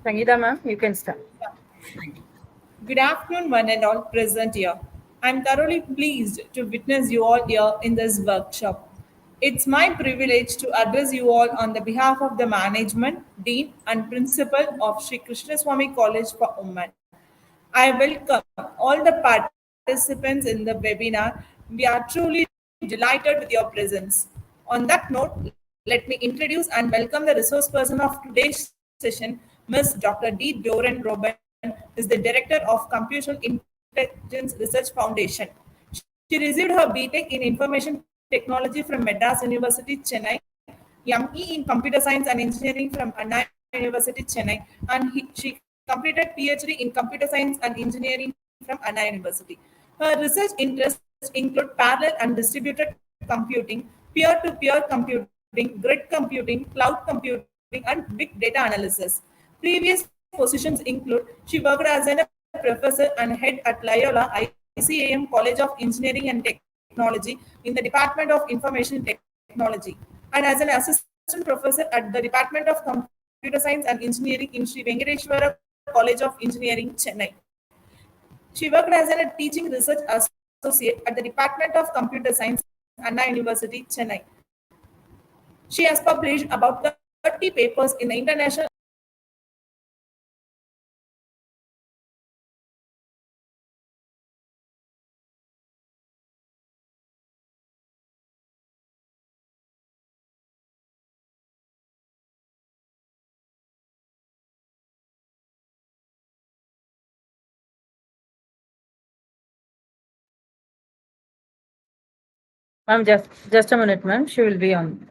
Sangeeta ma'am, you can start. Good afternoon, one and all present here. I'm thoroughly pleased to witness you all here in this workshop. It's my privilege to address you all on the behalf of the management, dean, and principal of Sri KRISHNASWAMY College for Women. I welcome all the participants in the webinar. We are truly delighted with your presence. On that note, let me introduce and welcome the resource person of today's session, Ms. Dr. D. Doran Robin, is the Director of Computational Intelligence Research Foundation. She received her BTech in Information Technology from Madras University, Chennai, ME in Computer Science and Engineering from Anna University, Chennai, and she completed PhD in Computer Science and Engineering from Anna University. Her research interests include parallel and distributed computing, peer-to-peer computing, grid computing, cloud computing, and big data analysis. Previous positions include she worked as a professor and head at Loyola ICAM College of Engineering and Technology in the Department of Information Technology, and as an assistant professor at the Department of Computer Science and Engineering in Sri Venkateshwara College of Engineering, Chennai. She worked as a teaching research associate at the Department of Computer Science, Anna University, Chennai. She has published about 30 papers in the international articles in journals such as Nature, Science, Nature, Ma'am, just a minute, ma'am. She will be on.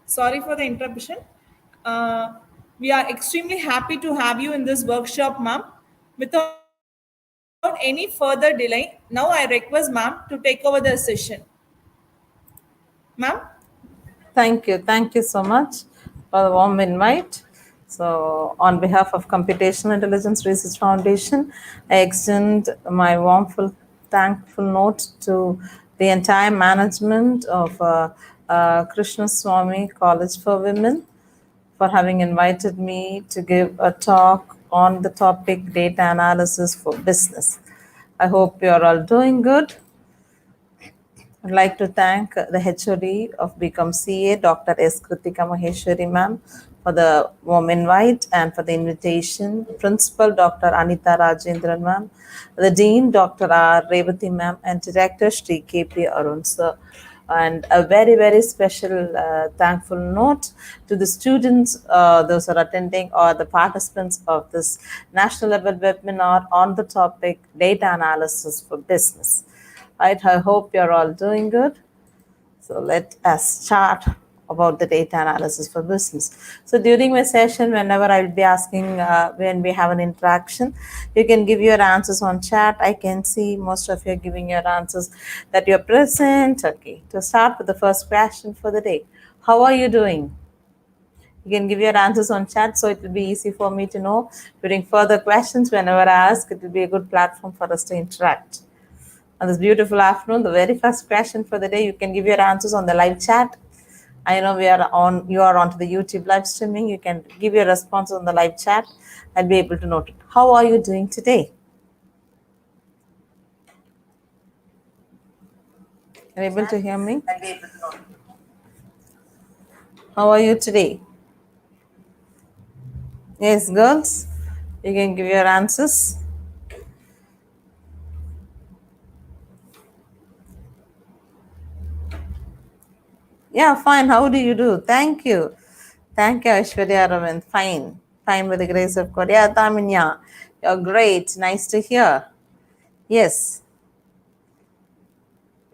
Sorry for the interruption. We are extremely happy to have you in this workshop, ma'am. Without any further delay, now I request ma'am to take over the session. Ma'am? Thank you. Thank you so much for the warm invite. So, on behalf of Computational Intelligence Research Foundation, I extend my warmful, thankful note to the entire management of Krishnaswamy College for Women for having invited me to give a talk on the topic data analysis for business. I hope you are all doing good. I'd like to thank the HOD of Become CA, Dr. S. Kritika Maheshwari ma'am, for the warm invite and for the invitation. Principal Dr. Anita Rajendran ma'am, the Dean Dr. R. Revati ma'am, and Director Shri K.P. Arun sir. And a very, very special thankful note to the students, those who are attending or the participants of this national level webinar on the topic data analysis for business. Right, I hope you're all doing good. So let us start about the data analysis for business. So during my session, whenever I'll be asking, when we have an interaction, you can give your answers on chat. I can see most of you are giving your answers that you're present. Okay, to start with the first question for the day. How are you doing? You can give your answers on chat, so it will be easy for me to know during further questions. Whenever I ask, it will be a good platform for us to interact. On this beautiful afternoon, the very first question for the day, you can give your answers on the live chat. I know you are onto the YouTube live streaming. You can give your response on the live chat. I'll be able to note it. How are you doing today? Are you able to hear me? How are you today? Yes, girls, you can give your answers. Yeah, fine. How do you do? Thank you. Thank you, Aishwarya Aravind. Fine. Fine with the grace of God. Yeah, Taminya, you're great. Nice to hear. Yes.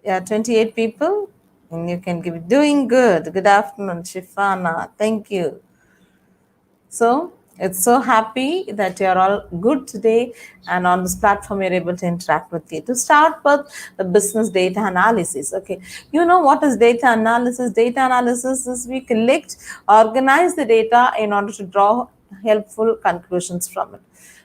Yeah, 28 people. And you can give it. Doing good. Good afternoon, Shifana. Thank you. So it's so happy that you're all good today, and on this platform you're able to interact with you. To start with the business data analysis. Okay, you know what is data analysis? Data analysis is we collect, organize the data in order to draw helpful conclusions from it.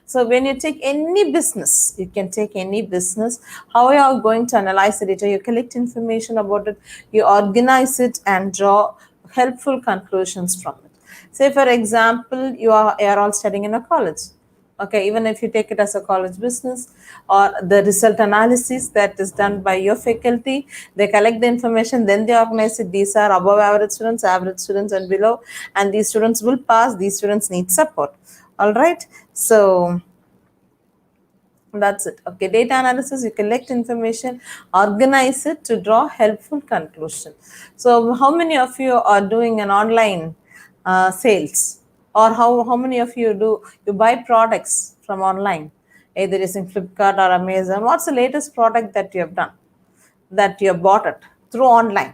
So when you take any business, you can take any business, how you are going to analyze the data, you collect information about it, you organize it and draw helpful conclusions from it. Say for example, you are all studying in a college. Okay, even if you take it as a college business, or the result analysis that is done by your faculty, they collect the information, then they organize it. These are above average students and below, and these students will pass, these students need support. All right, so that's it. Okay, data analysis, you collect information, organize it to draw helpful conclusion. So how many of you are doing an online sales, or how many of you buy products from online, either using Flipkart or Amazon? What's the latest product that you have done, that you have bought it through online?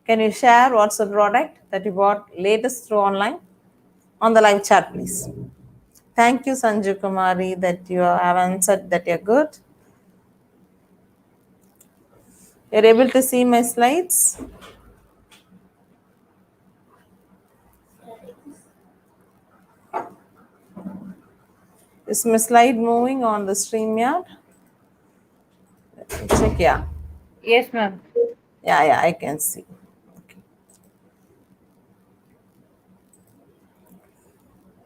Can you share what's the product that you bought latest through online? On the live chat, please. Thank you, Sanju Kumari, that you have answered that you're good. You're able to see my slides? Is my slide moving on the StreamYard? Let me check, yeah. Yes, ma'am. Yeah, I can see.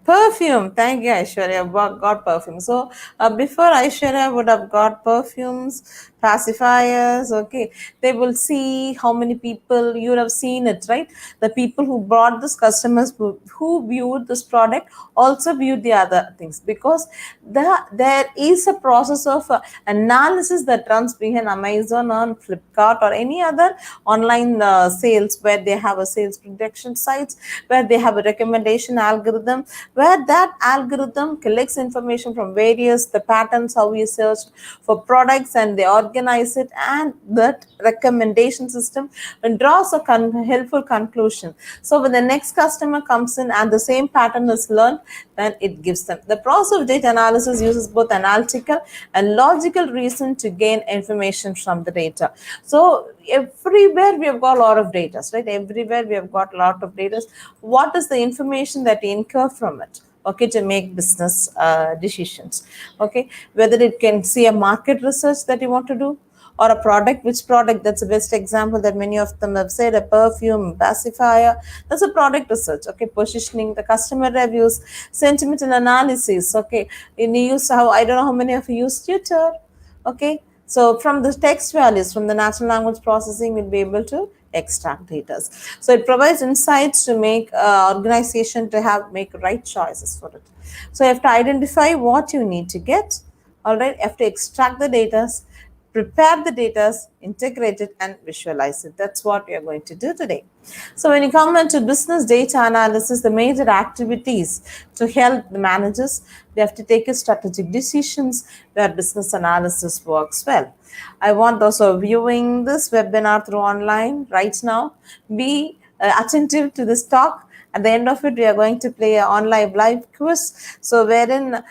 Perfume. Thank you, Aishwarya. Got perfume. So before Aishwarya would have got perfumes, pacifiers. Okay, they will see how many people you would have seen it, right? The people who brought this, customers who viewed this product also viewed the other things, because there is a process of analysis that runs behind Amazon or Flipkart or any other online sales, where they have a sales prediction sites, where they have a recommendation algorithm, where that algorithm collects information from various the patterns how we searched for products, and they organize it, and that recommendation system draws a helpful conclusion. So when the next customer comes in and the same pattern is learned, then it gives them. The process of data analysis uses both analytical and logical reason to gain information from the data. So everywhere we have got a lot of data, right? Everywhere we have got a lot of data. What is the information that we incur from it? Okay, to make business decisions. Okay, whether it can see a market research that you want to do, or a product, which product, that's the best example that many of them have said, a perfume, pacifier, that's a product research. Okay, positioning, the customer reviews, sentimental analysis. Okay, in use, how, I don't know how many of you use Twitter. Okay, so from the text values, from the natural language processing, we'll be able to extract data. So it provides insights to make organization to make right choices for it. So you have to identify what you need to get. All right, you have to extract the data, prepare the data, integrate it, and visualize it. That's what we are going to do today. So when you come into business data analysis, the major activities to help the managers, they have to take a strategic decisions where business analysis works well. I want those who are viewing this webinar through online right now, be attentive to this talk. At the end of it, we are going to play an online live quiz. So wherein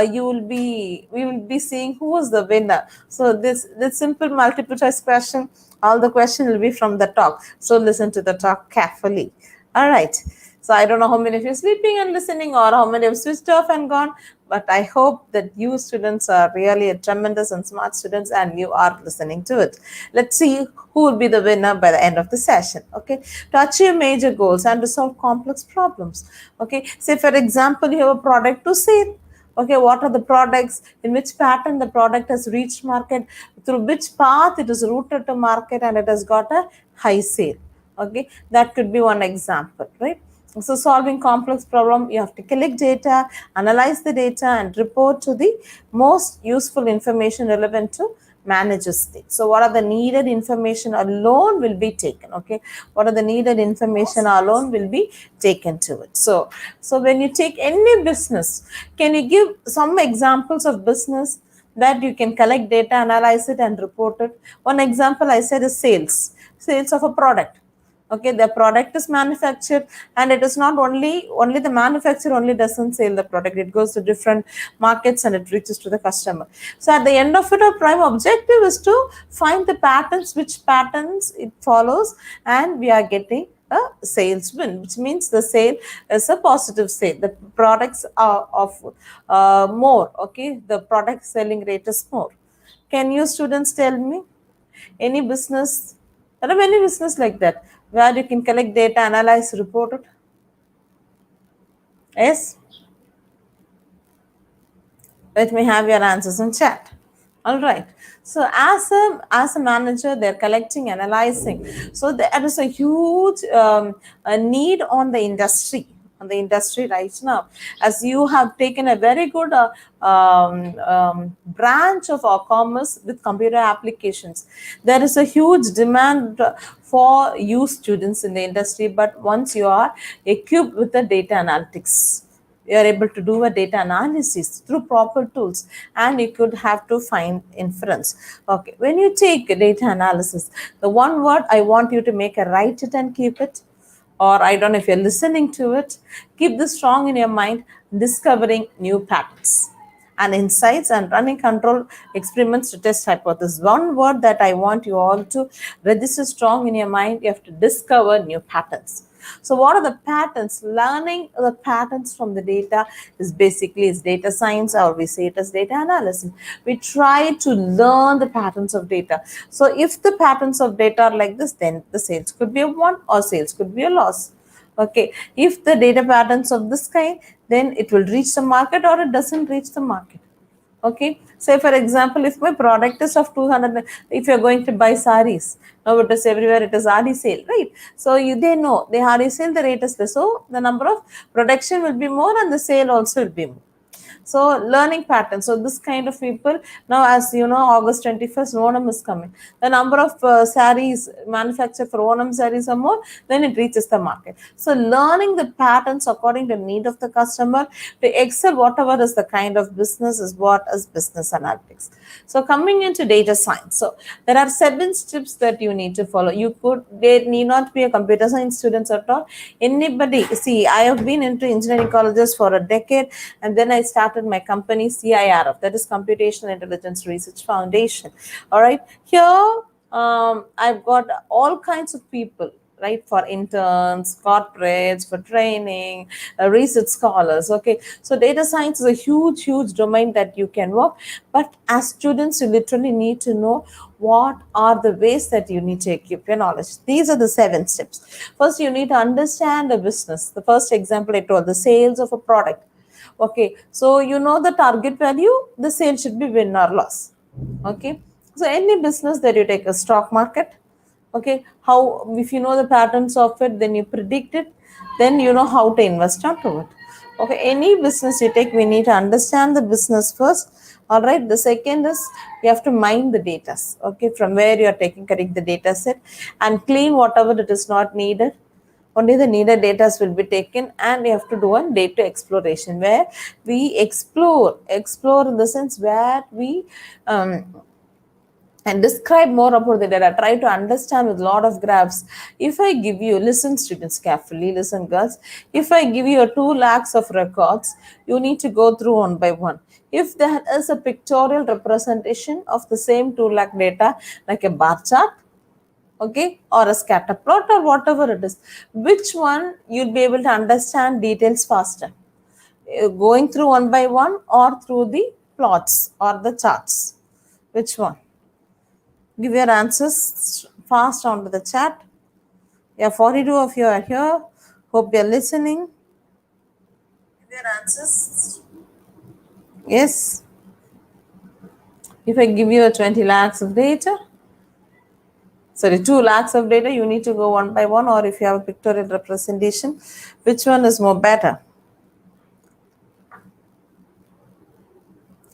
we will be seeing who is the winner. So this simple multiple choice question, all the question will be from the talk. So listen to the talk carefully. All right. So I don't know how many of you are sleeping and listening, or how many have switched off and gone, but I hope that you students are really tremendous and smart students, and you are listening to it. Let's see who will be the winner by the end of the session. Okay, to achieve major goals and to solve complex problems. Okay, say for example, you have a product to sell. Okay, what are the products, in which pattern the product has reached market, through which path it is routed to market, and it has got a high sale. Okay, that could be one example, right? So solving complex problem, you have to collect data, analyze the data, and report to the most useful information relevant to managers state. So what are the needed information alone will be taken. Okay, what are the needed information alone will be taken to it. So when you take any business, can you give some examples of business that you can collect data, analyze it, and report it. One example I said is sales of a product. Okay, the product is manufactured, and it is not only the manufacturer only doesn't sell the product, it goes to different markets and it reaches to the customer. So at the end of it, our prime objective is to find the patterns, which patterns it follows, and we are getting a sales win, which means the sale is a positive sale. The products are of more. Okay, the product selling rate is more. Can you students tell me any business? There are many business like that where you can collect data, analyze, report it. Yes? Let me have your answers in chat. All right. So as a manager, they're collecting, analyzing. So there is a huge a need on the industry right now, as you have taken a very good branch of our commerce with computer applications. There is a huge demand for you students in the industry, but once you are equipped with the data analytics, you are able to do a data analysis through proper tools, and you could have to find inference. Okay, when you take data analysis, the one word I want you to make a write it and keep it, or I don't know if you're listening to it, keep this strong in your mind: discovering new patterns and insights and running control experiments to test hypothesis. One word that I want you all to register strong in your mind: you have to discover new patterns. So what are the patterns? Learning the patterns from the data is data science, or we say it as data analysis. We try to learn the patterns of data. So if the patterns of data are like this, then the sales could be a one or sales could be a loss. Okay, if the data patterns of this kind, then it will reach the market or it doesn't reach the market. Okay, say for example, if my product is of 200, if you're going to buy saris, now it is everywhere, it is RD sale, right? So they know the RD sale, the rate is less, so the number of production will be more and the sale also will be more. So learning patterns. So this kind of people, now as you know, August 21st, Onam is coming. The number of saris manufactured for Onam saris are more, then it reaches the market. So learning the patterns according to need of the customer to excel whatever is the kind of business is what is business analytics. So coming into data science. So there are 7 steps that you need to follow. They need not be a computer science students at all. Anybody, see, I have been into engineering colleges for a decade, and then I started my company CIRF, that is Computational Intelligence Research Foundation. All right, here I've got all kinds of people, right, for interns, corporates, for training, research scholars. Okay, so data science is a huge domain that you can work, but as students you literally need to know what are the ways that you need to equip your knowledge. These are the 7 steps. First, you need to understand the business. The first example I told, the sales of a product. Okay, so you know the target value, the sale should be win or loss. Okay, so any business that you take, a stock market, okay, how, if you know the patterns of it, then you predict it, then you know how to invest onto it. Okay, any business you take, we need to understand the business first. All right, the second is you have to mine the data. Okay, from where you are taking, correct the data set and clean whatever it is not needed. Only the needed data will be taken, and you have to do a data exploration where we explore in the sense where we and describe more about the data, try to understand with a lot of graphs. If I give you, listen students carefully, listen girls, if I give you 2 lakhs of records, you need to go through one by one. If there is a pictorial representation of the same 2 lakh data, like a bar chart, okay, or a scatter plot or whatever it is, which one you'll be able to understand details faster, going through one by one or through the plots or the charts? Which one? Give your answers fast onto the chat. Yeah, 42 of you are here. Hope you're listening. Give your answers. Yes. If I give you a 20 lakhs of data, sorry, 2 lakhs of data, you need to go one by one, or if you have a pictorial representation, which one is more better?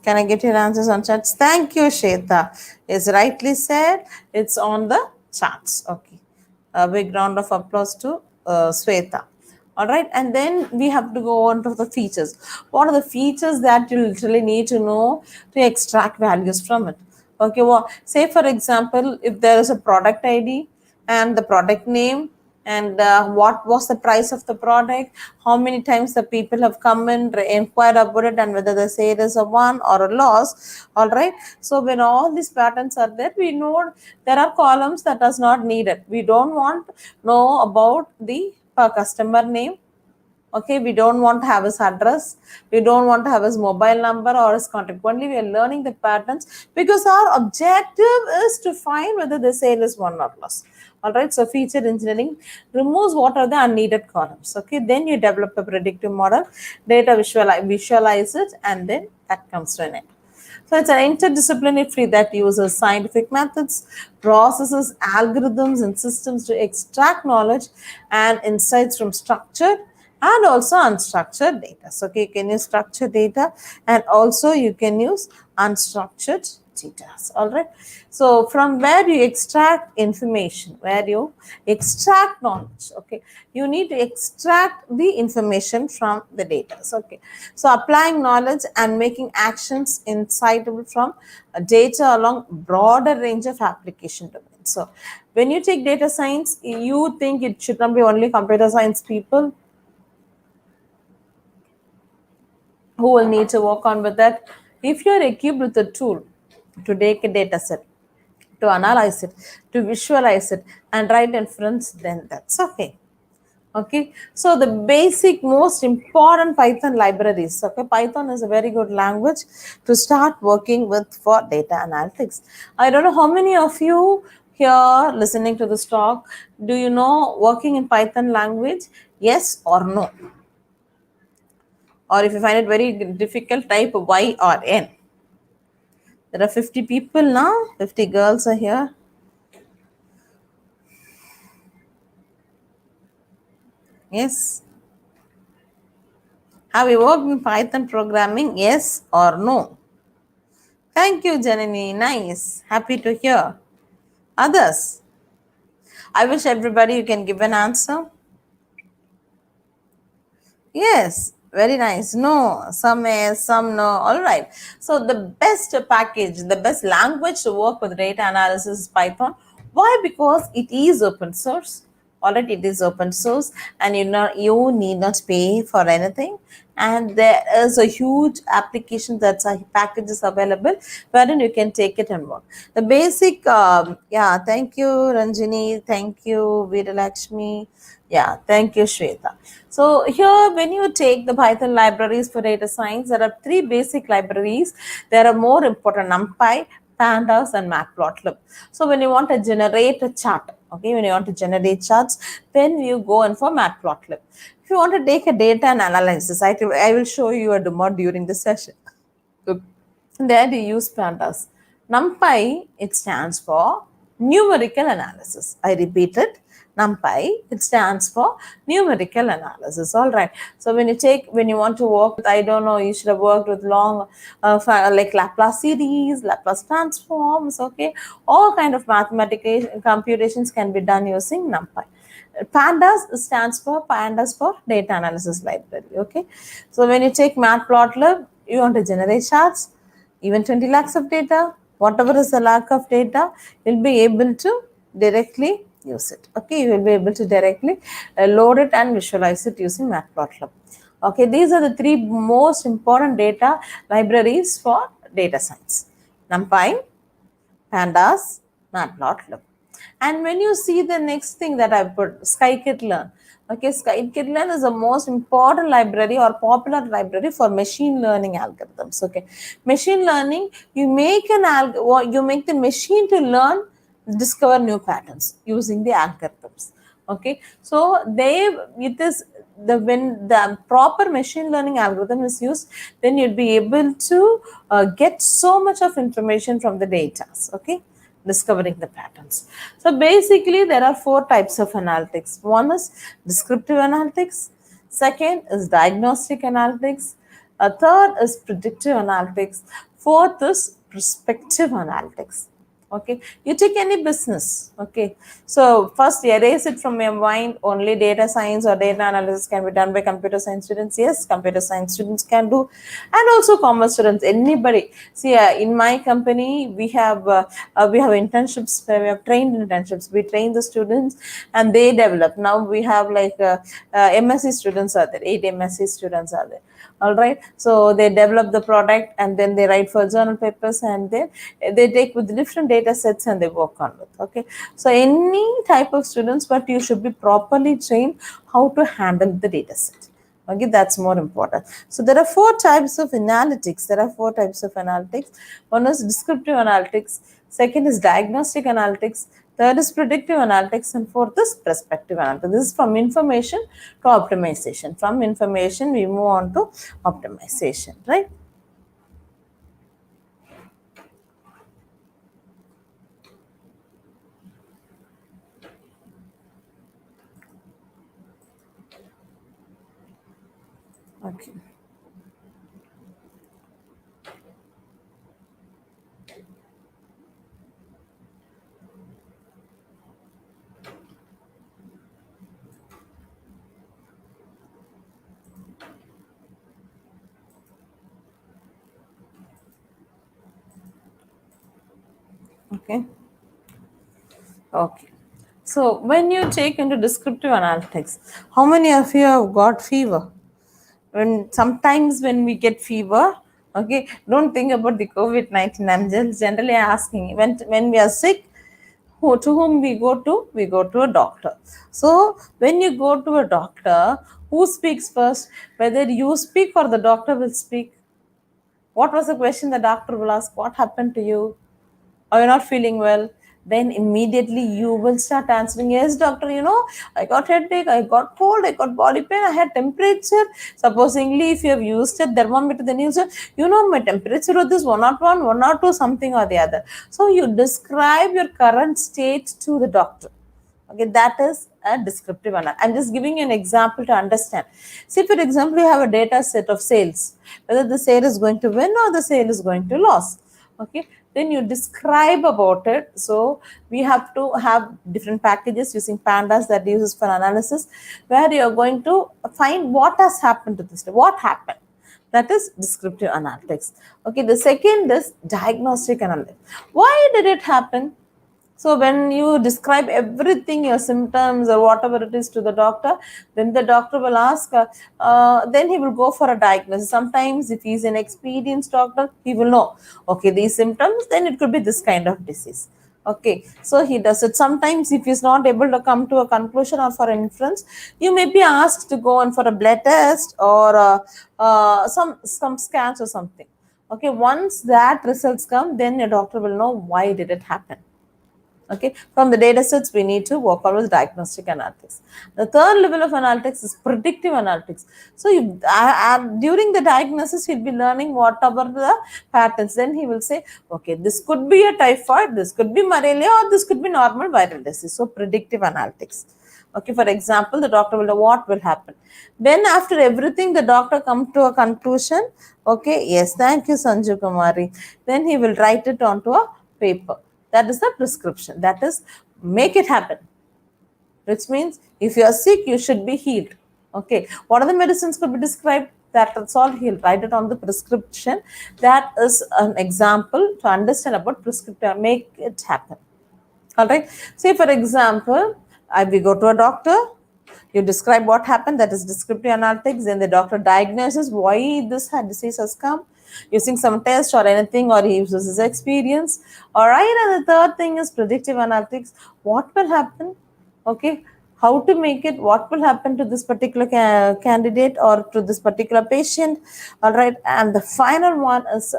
Can I get your answers on charts? Thank you, Shweta. It's rightly said. It's on the charts. Okay. A big round of applause to Sweta. All right, and then we have to go on to the features. What are the features that you literally need to know to extract values from it? Okay, well, say for example, if there is a product ID and the product name, and what was the price of the product, how many times the people have come in, inquired about it, and whether the sale is a won or a loss. All right, so when all these patterns are there, we know there are columns that is not needed. We don't want know about the customer name. Okay, we don't want to have his address, we don't want to have his mobile number or his contact. Only we are learning the patterns because our objective is to find whether the sale is won or lost. All right, so feature engineering removes what are the unneeded columns. Okay, then you develop a predictive model, data visualize it, and then that comes to an end. So it's an interdisciplinary field that uses scientific methods, processes, algorithms, and systems to extract knowledge and insights from structured and also unstructured data. So okay, you can use structured data, and also you can use unstructured data. All right. So from where you extract information, where you extract knowledge, okay, you need to extract the information from the data. So, okay, so applying knowledge and making actions insightable from data along broader range of application domains. So when you take data science, you think it should not be only computer science people who will need to work on with that. If you are equipped with a tool to take a data set, to analyze it, to visualize it, and write inference, then that's okay. Okay, so the basic most important Python libraries. Okay, Python is a very good language to start working with for data analytics. I don't know how many of you here listening to this talk, do you know working in Python language? Yes or no? Or if you find it very difficult, type Y or N. There are 50 people now, 50 girls are here. Yes. Have you worked in Python programming? Yes or no? Thank you, Janani. Nice. Happy to hear. Others? I wish everybody you can give an answer. Yes. Very nice. No. Some yes, some no. All right. So the best package, the best language to work with data analysis is Python. Why? Because it is open source. Already it is open source, and you need not pay for anything, and there is a huge application that's a packages available wherein you can take it and work. The basic yeah, thank you Ranjini, thank you Veeralakshmi, yeah, thank you Shweta. So here when you take the Python libraries for data science, there are three basic libraries. There are more important: Numpy, Pandas, and Matplotlib. So when you want to generate a chart, okay, when you want to generate charts, then you go in for Matplotlib. If you want to take a data and analysis, I will show you a demo during the session. So there you use Pandas. Numpy, it stands for numerical analysis. I repeat it. Numpy, it stands for numerical analysis. All right. So when you want to work with, I don't know, you should have worked with long, like Laplace series, Laplace transforms. Okay, all kind of mathematical computations can be done using Numpy. Pandas stands for data analysis library. Okay, so when you take Matplotlib, you want to generate charts, even 20 lakhs of data, whatever is the lack of data, you'll be able to directly use it. Okay, you will be able to directly load it and visualize it using Matplotlib. Okay, these are the three most important data libraries for data science: Numpy, Pandas, Matplotlib. And when you see the next thing that I put, Scikit-learn. Okay, Scikit-learn is the most important library or popular library for machine learning algorithms. Okay, machine learning, you make you make the machine to learn, discover new patterns using the algorithms. Okay, so it is when the proper machine learning algorithm is used, then you'll be able to get so much of information from the data. Okay, discovering the patterns. So basically there are four types of analytics. One is descriptive analytics, second is diagnostic analytics, third is predictive analytics, fourth is prospective analytics. Okay, you take any business. Okay, so first erase it from your mind. Only data science or data analysis can be done by computer science students. Yes, computer science students can do, and also commerce students. Anybody. See, in my company, we have internships. We have trained internships. We train the students, and they develop. Now we have like MSc students are there. 8 MSc students are there. All right, so they develop the product and then they write for journal papers, and then they take with different data sets and they work on it. Okay, so any type of students, but you should be properly trained how to handle the data set. Okay, that's more important. So there are 4 types of analytics. One is descriptive analytics, second is diagnostic analytics, third is predictive analytics, and fourth is prospective analytics. This is from information to optimization. From information, we move on to optimization, right? Okay. Okay. Okay. So when you take into descriptive analytics, how many of you have got fever? When sometimes when we get fever, okay, don't think about the COVID-19. I'm just generally asking when we are sick, to whom we go to? We go to a doctor. So when you go to a doctor, who speaks first? Whether you speak or the doctor will speak. What was the question the doctor will ask? What happened to you? Are you not feeling well? Then immediately you will start answering, yes doctor, I got headache, I got cold, I got body pain, I had temperature. Supposingly if you have used a thermometer, then you say, my temperature was this 101, 102, something or the other. So you describe your current state to the doctor. Okay, that is a descriptive analysis. I'm just giving you an example to understand. See, for example, you have a data set of sales, whether the sale is going to win or the sale is going to lose. Okay, then you describe about it. So we have to have different packages using Pandas that uses for analysis, where you are going to find what has happened to this, what happened. That is descriptive analytics. Okay, the second is diagnostic analytics. Why did it happen? So when you describe everything, your symptoms or whatever it is to the doctor, then the doctor will ask, then he will go for a diagnosis. Sometimes if he's an experienced doctor, he will know, okay, these symptoms, then it could be this kind of disease. Okay, so he does it. Sometimes if he's not able to come to a conclusion or for an inference, you may be asked to go on for a blood test or some scans or something. Okay, once that results come, then a doctor will know why did it happen. Okay, from the data sets, we need to work on with diagnostic analytics. The third level of analytics is predictive analytics. So during the diagnosis, he'll be learning whatever the patterns. Then he will say, okay, this could be a typhoid, this could be malaria, or this could be normal viral disease. So predictive analytics. Okay, for example, the doctor will know what will happen. Then after everything, the doctor comes to a conclusion. Okay, yes, thank you, Sanju Kumari. Then he will write it onto a paper. That is the prescription. That is, make it happen. Which means if you are sick, you should be healed. Okay. What are the medicines could be described? That's all he'll write it on the prescription. That is an example to understand about prescription. Make it happen. All right. Say for example, we go to a doctor. You describe what happened. That is descriptive analytics. Then the doctor diagnoses why this disease has come, using some test or anything, or he uses his experience. All right, and the third thing is predictive analytics. What will happen? Okay, how to make it, what will happen to this particular candidate or to this particular patient. All right, and the final one is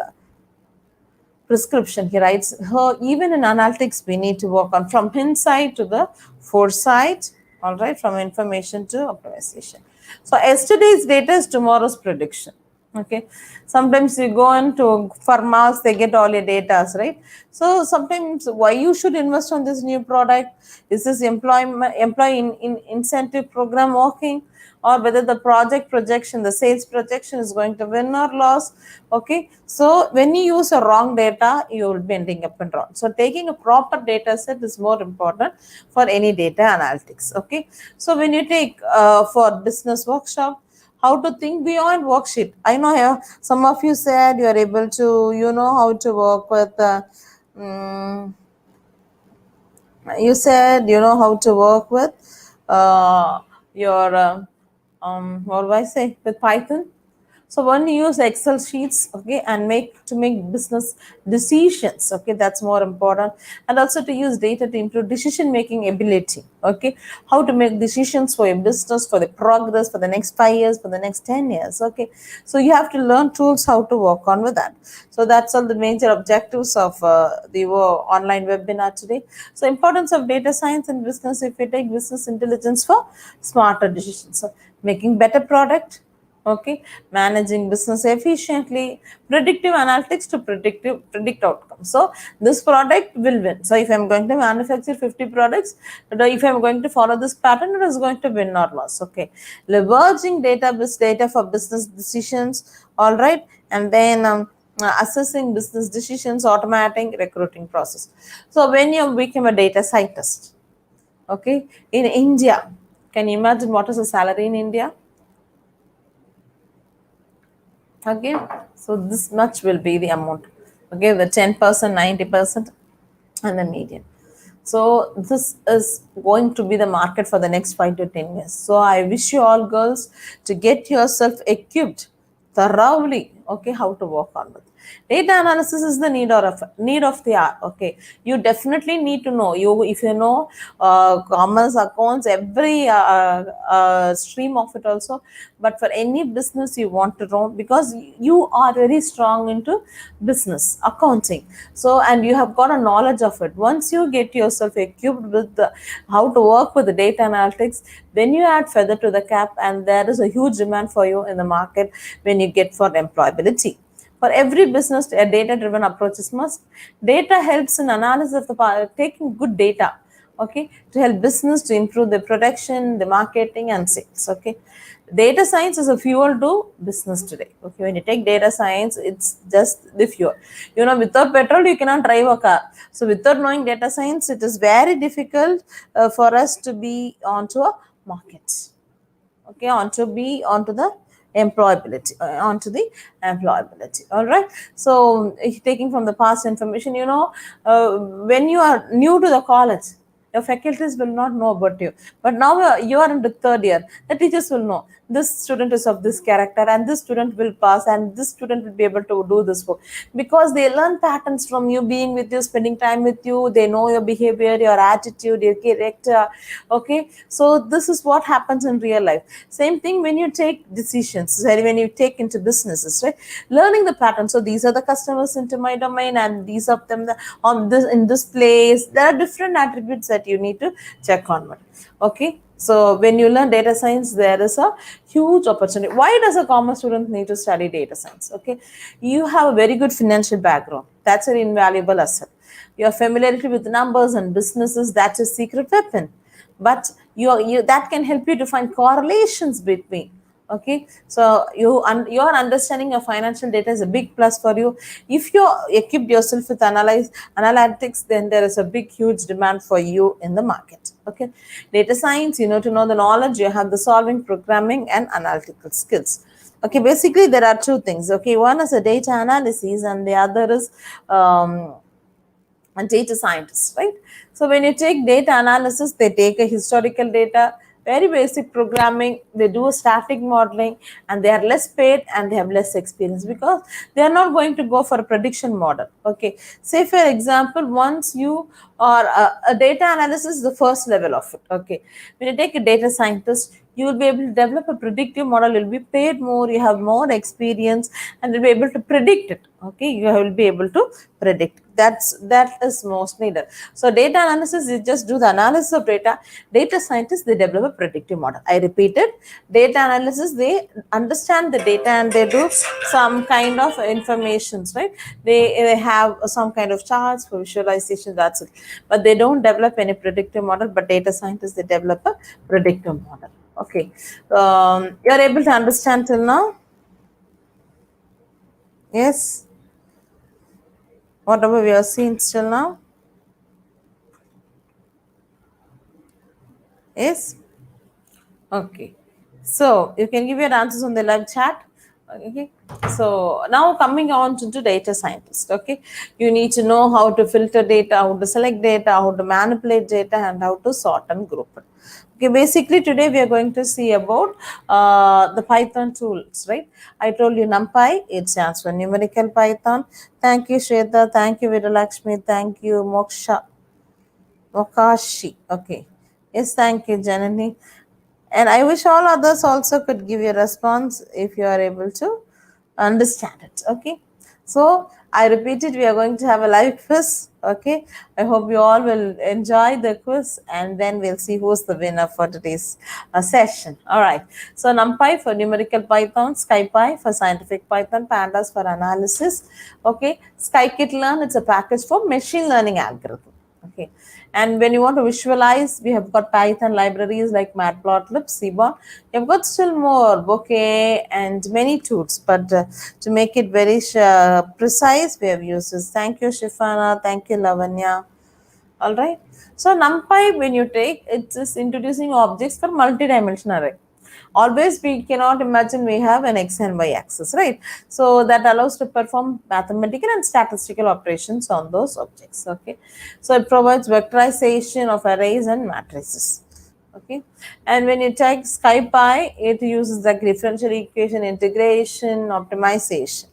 prescription. He writes, even in analytics, we need to work on from insight to the foresight. All right, from information to optimization. So yesterday's data is tomorrow's prediction. Okay, sometimes you go into for Mars, they get all your data, right? So sometimes why you should invest on this new product? Is this employee incentive program working, or whether the project projection, the sales projection is going to win or loss? Okay, so when you use a wrong data, you will be ending up in wrong. So taking a proper data set is more important for any data analytics. Okay, so when you take for business workshop, how to think beyond worksheet. I know some of you said you are able to, how to work with, mm, you said you know how to work with your, what do I say, with Python. So when you use Excel sheets, okay, and make business decisions, okay, that's more important. And also to use data to improve decision making ability, okay, how to make decisions for your business, for the progress, for the next 5 years, for the next 10 years, okay. So you have to learn tools how to work on with that. So that's all the major objectives of the online webinar today. So importance of data science in business. If you take business intelligence for smarter decisions, so making better product, okay, managing business efficiently, predictive analytics to predict outcomes. So this product will win. So if I'm going to manufacture 50 products, if I'm going to follow this pattern, it is going to win or loss. Okay, leveraging data for business decisions, all right, and then assessing business decisions, automating recruiting process. So when you become a data scientist, okay, in India, can you imagine what is the salary in India? Okay, so this much will be the amount. Okay, the 10%, 90%, and the median. So this is going to be the market for the next 5 to 10 years. So I wish you all girls to get yourself equipped thoroughly, okay, how to work on it. Data analysis is the need of the hour. Okay, you definitely need to know. You if you know commerce, accounts, every stream of it also. But for any business you want to know, because you are very strong into business accounting. So and you have got a knowledge of it. Once you get yourself equipped with how to work with the data analytics, then you add feather to the cap, and there is a huge demand for you in the market when you get for employability. For every business, a data-driven approach is must. Data helps in analysis of the taking good data, okay, to help business to improve the production, the marketing, and sales. Okay, data science is a fuel to business today. Okay, when you take data science, it's just the fuel. Without petrol, you cannot drive a car. So, without knowing data science, it is very difficult for us to be onto a market. Okay, onto the employability, all right. So taking from the past information, when you are new to the college, your faculties will not know about you, but now you are in the third year, the teachers will know this student is of this character, and this student will pass, and this student will be able to do this work, because they learn patterns from you, being with you, spending time with you. They know your behavior, your attitude, your character. Okay, so this is what happens in real life. Same thing when you take decisions, when you take into businesses, right? Learning the pattern. So these are the customers into my domain, and these of them on this in this place. There are different attributes that you need to check on. Okay, so when you learn data science, there is a huge opportunity. Why does a commerce student need to study data science? Okay, you have a very good financial background. That's an invaluable asset. Your familiarity with numbers and businesses, that's a secret weapon. But you that can help you to find correlations between. Okay, so your understanding of financial data is a big plus for you. If you equip yourself with analytics, then there is a big huge demand for you in the market. Okay, data science, to know the knowledge, you have the solving, programming, and analytical skills. Okay, basically there are two things. Okay, one is a data analysis, and the other is and data scientists, right? So when you take data analysis, they take a historical data, very basic programming, they do a static modeling, and they are less paid and they have less experience, because they are not going to go for a prediction model. Okay, say for example, once you are a data analysis is the first level of it. Okay, when you take a data scientist, you will be able to develop a predictive model. You'll be paid more, you have more experience, and you'll be able to predict it. Okay, you will be able to predict. that is most needed. So data analysis, you just do the analysis of data. Data scientists, they develop a predictive model. I repeated, data analysis, they understand the data and they do some kind of informations, right? They have some kind of charts for visualization, that's it. But they don't develop any predictive model. But data scientists, they develop a predictive model. Okay, you're able to understand till now? Yes, whatever we have seen till now. Yes. Okay. So you can give your answers on the live chat. Okay. So now coming on to data scientist. Okay. You need to know how to filter data, how to select data, how to manipulate data, and how to sort and group it. Okay. Basically, today we are going to see about the Python tools, right? I told you NumPy. It stands for numerical Python. Thank you, Shweta. Thank you, Vidalakshmi. Thank you, Mokashi. Okay. Yes, thank you, Janani. And I wish all others also could give you a response if you are able to understand it. Okay. So I repeated, we are going to have a live quiz. Okay. I hope you all will enjoy the quiz and then we'll see who's the winner for today's session. All right. So NumPy for numerical Python, SkyPy for scientific Python, Pandas for analysis. Okay. Scikit-learn, it's a package for machine learning algorithm. Okay. And when you want to visualize, we have got Python libraries like Matplotlib, Seaborn. You've got still more, Bokeh, and many tools. But to make it very precise, we have used this. Thank you, Shifana. Thank you, Lavanya. All right. So NumPy, when you take, it is introducing objects for multi-dimensional array. Always we cannot imagine we have an x and y axis, right? So that allows to perform mathematical and statistical operations on those objects. Okay. So it provides vectorization of arrays and matrices. Okay. And when you take SkyPy, it uses the differential equation integration optimization.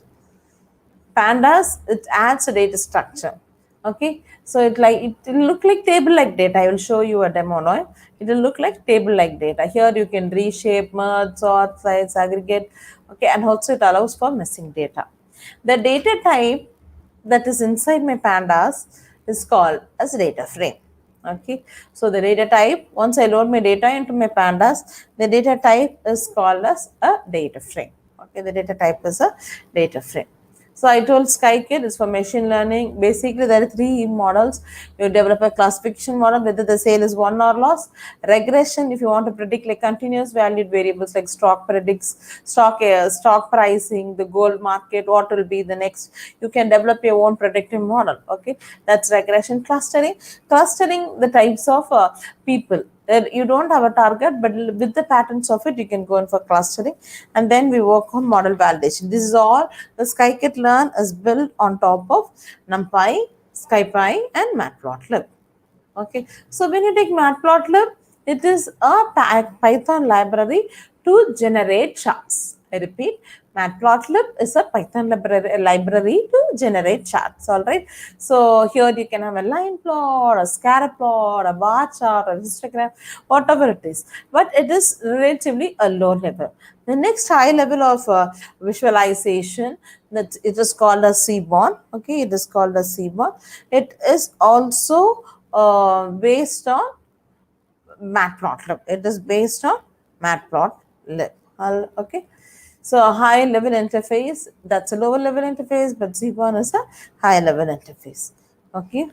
Pandas, it adds a data structure. Okay, so it will look like table like data. I will show you a demo now. It will look like table like data. Here you can reshape, merge, sort, size, aggregate. Okay, and also it allows for missing data. The data type that is inside my pandas is called as data frame. Okay, so the data type, once I load my data into my pandas, the data type is called as a data frame. Okay, the data type is a data frame. So I told SkyKit is for machine learning. Basically, there are three models. You develop a classification model, whether the sale is won or lost. Regression, if you want to predict like continuous valued variables like stock predicts, stock pricing, the gold market, what will be the next. You can develop your own predictive model. Okay, that's regression. Clustering, the types of people. You don't have a target, but with the patterns of it, you can go in for clustering, and then we work on model validation. This is all the Scikit-learn is built on top of NumPy, SkyPy, and Matplotlib. Okay, so when you take Matplotlib, it is a Python library to generate charts. I repeat, Matplotlib is a Python library to generate charts. All right. So here you can have a line plot, a scatter plot, a bar chart, a histogram, whatever it is. But it is relatively a low level. The next high level of visualization, that it is called a Seaborn. Okay, it is called a Seaborn. It is also based on Matplotlib. It is based on Matplotlib. Okay. So a high level interface, that's a lower level interface, but Seaborn is a high level interface. Okay.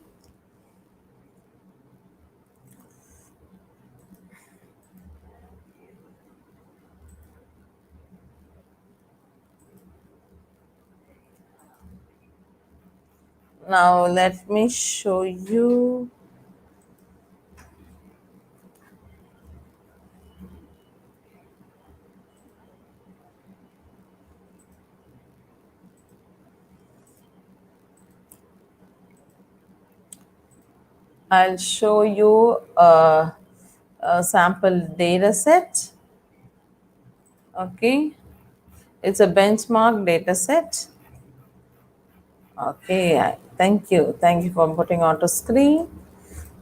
Now let me show you. I'll show you a sample data set. Okay, it's a benchmark data set. Okay, thank you for putting onto screen.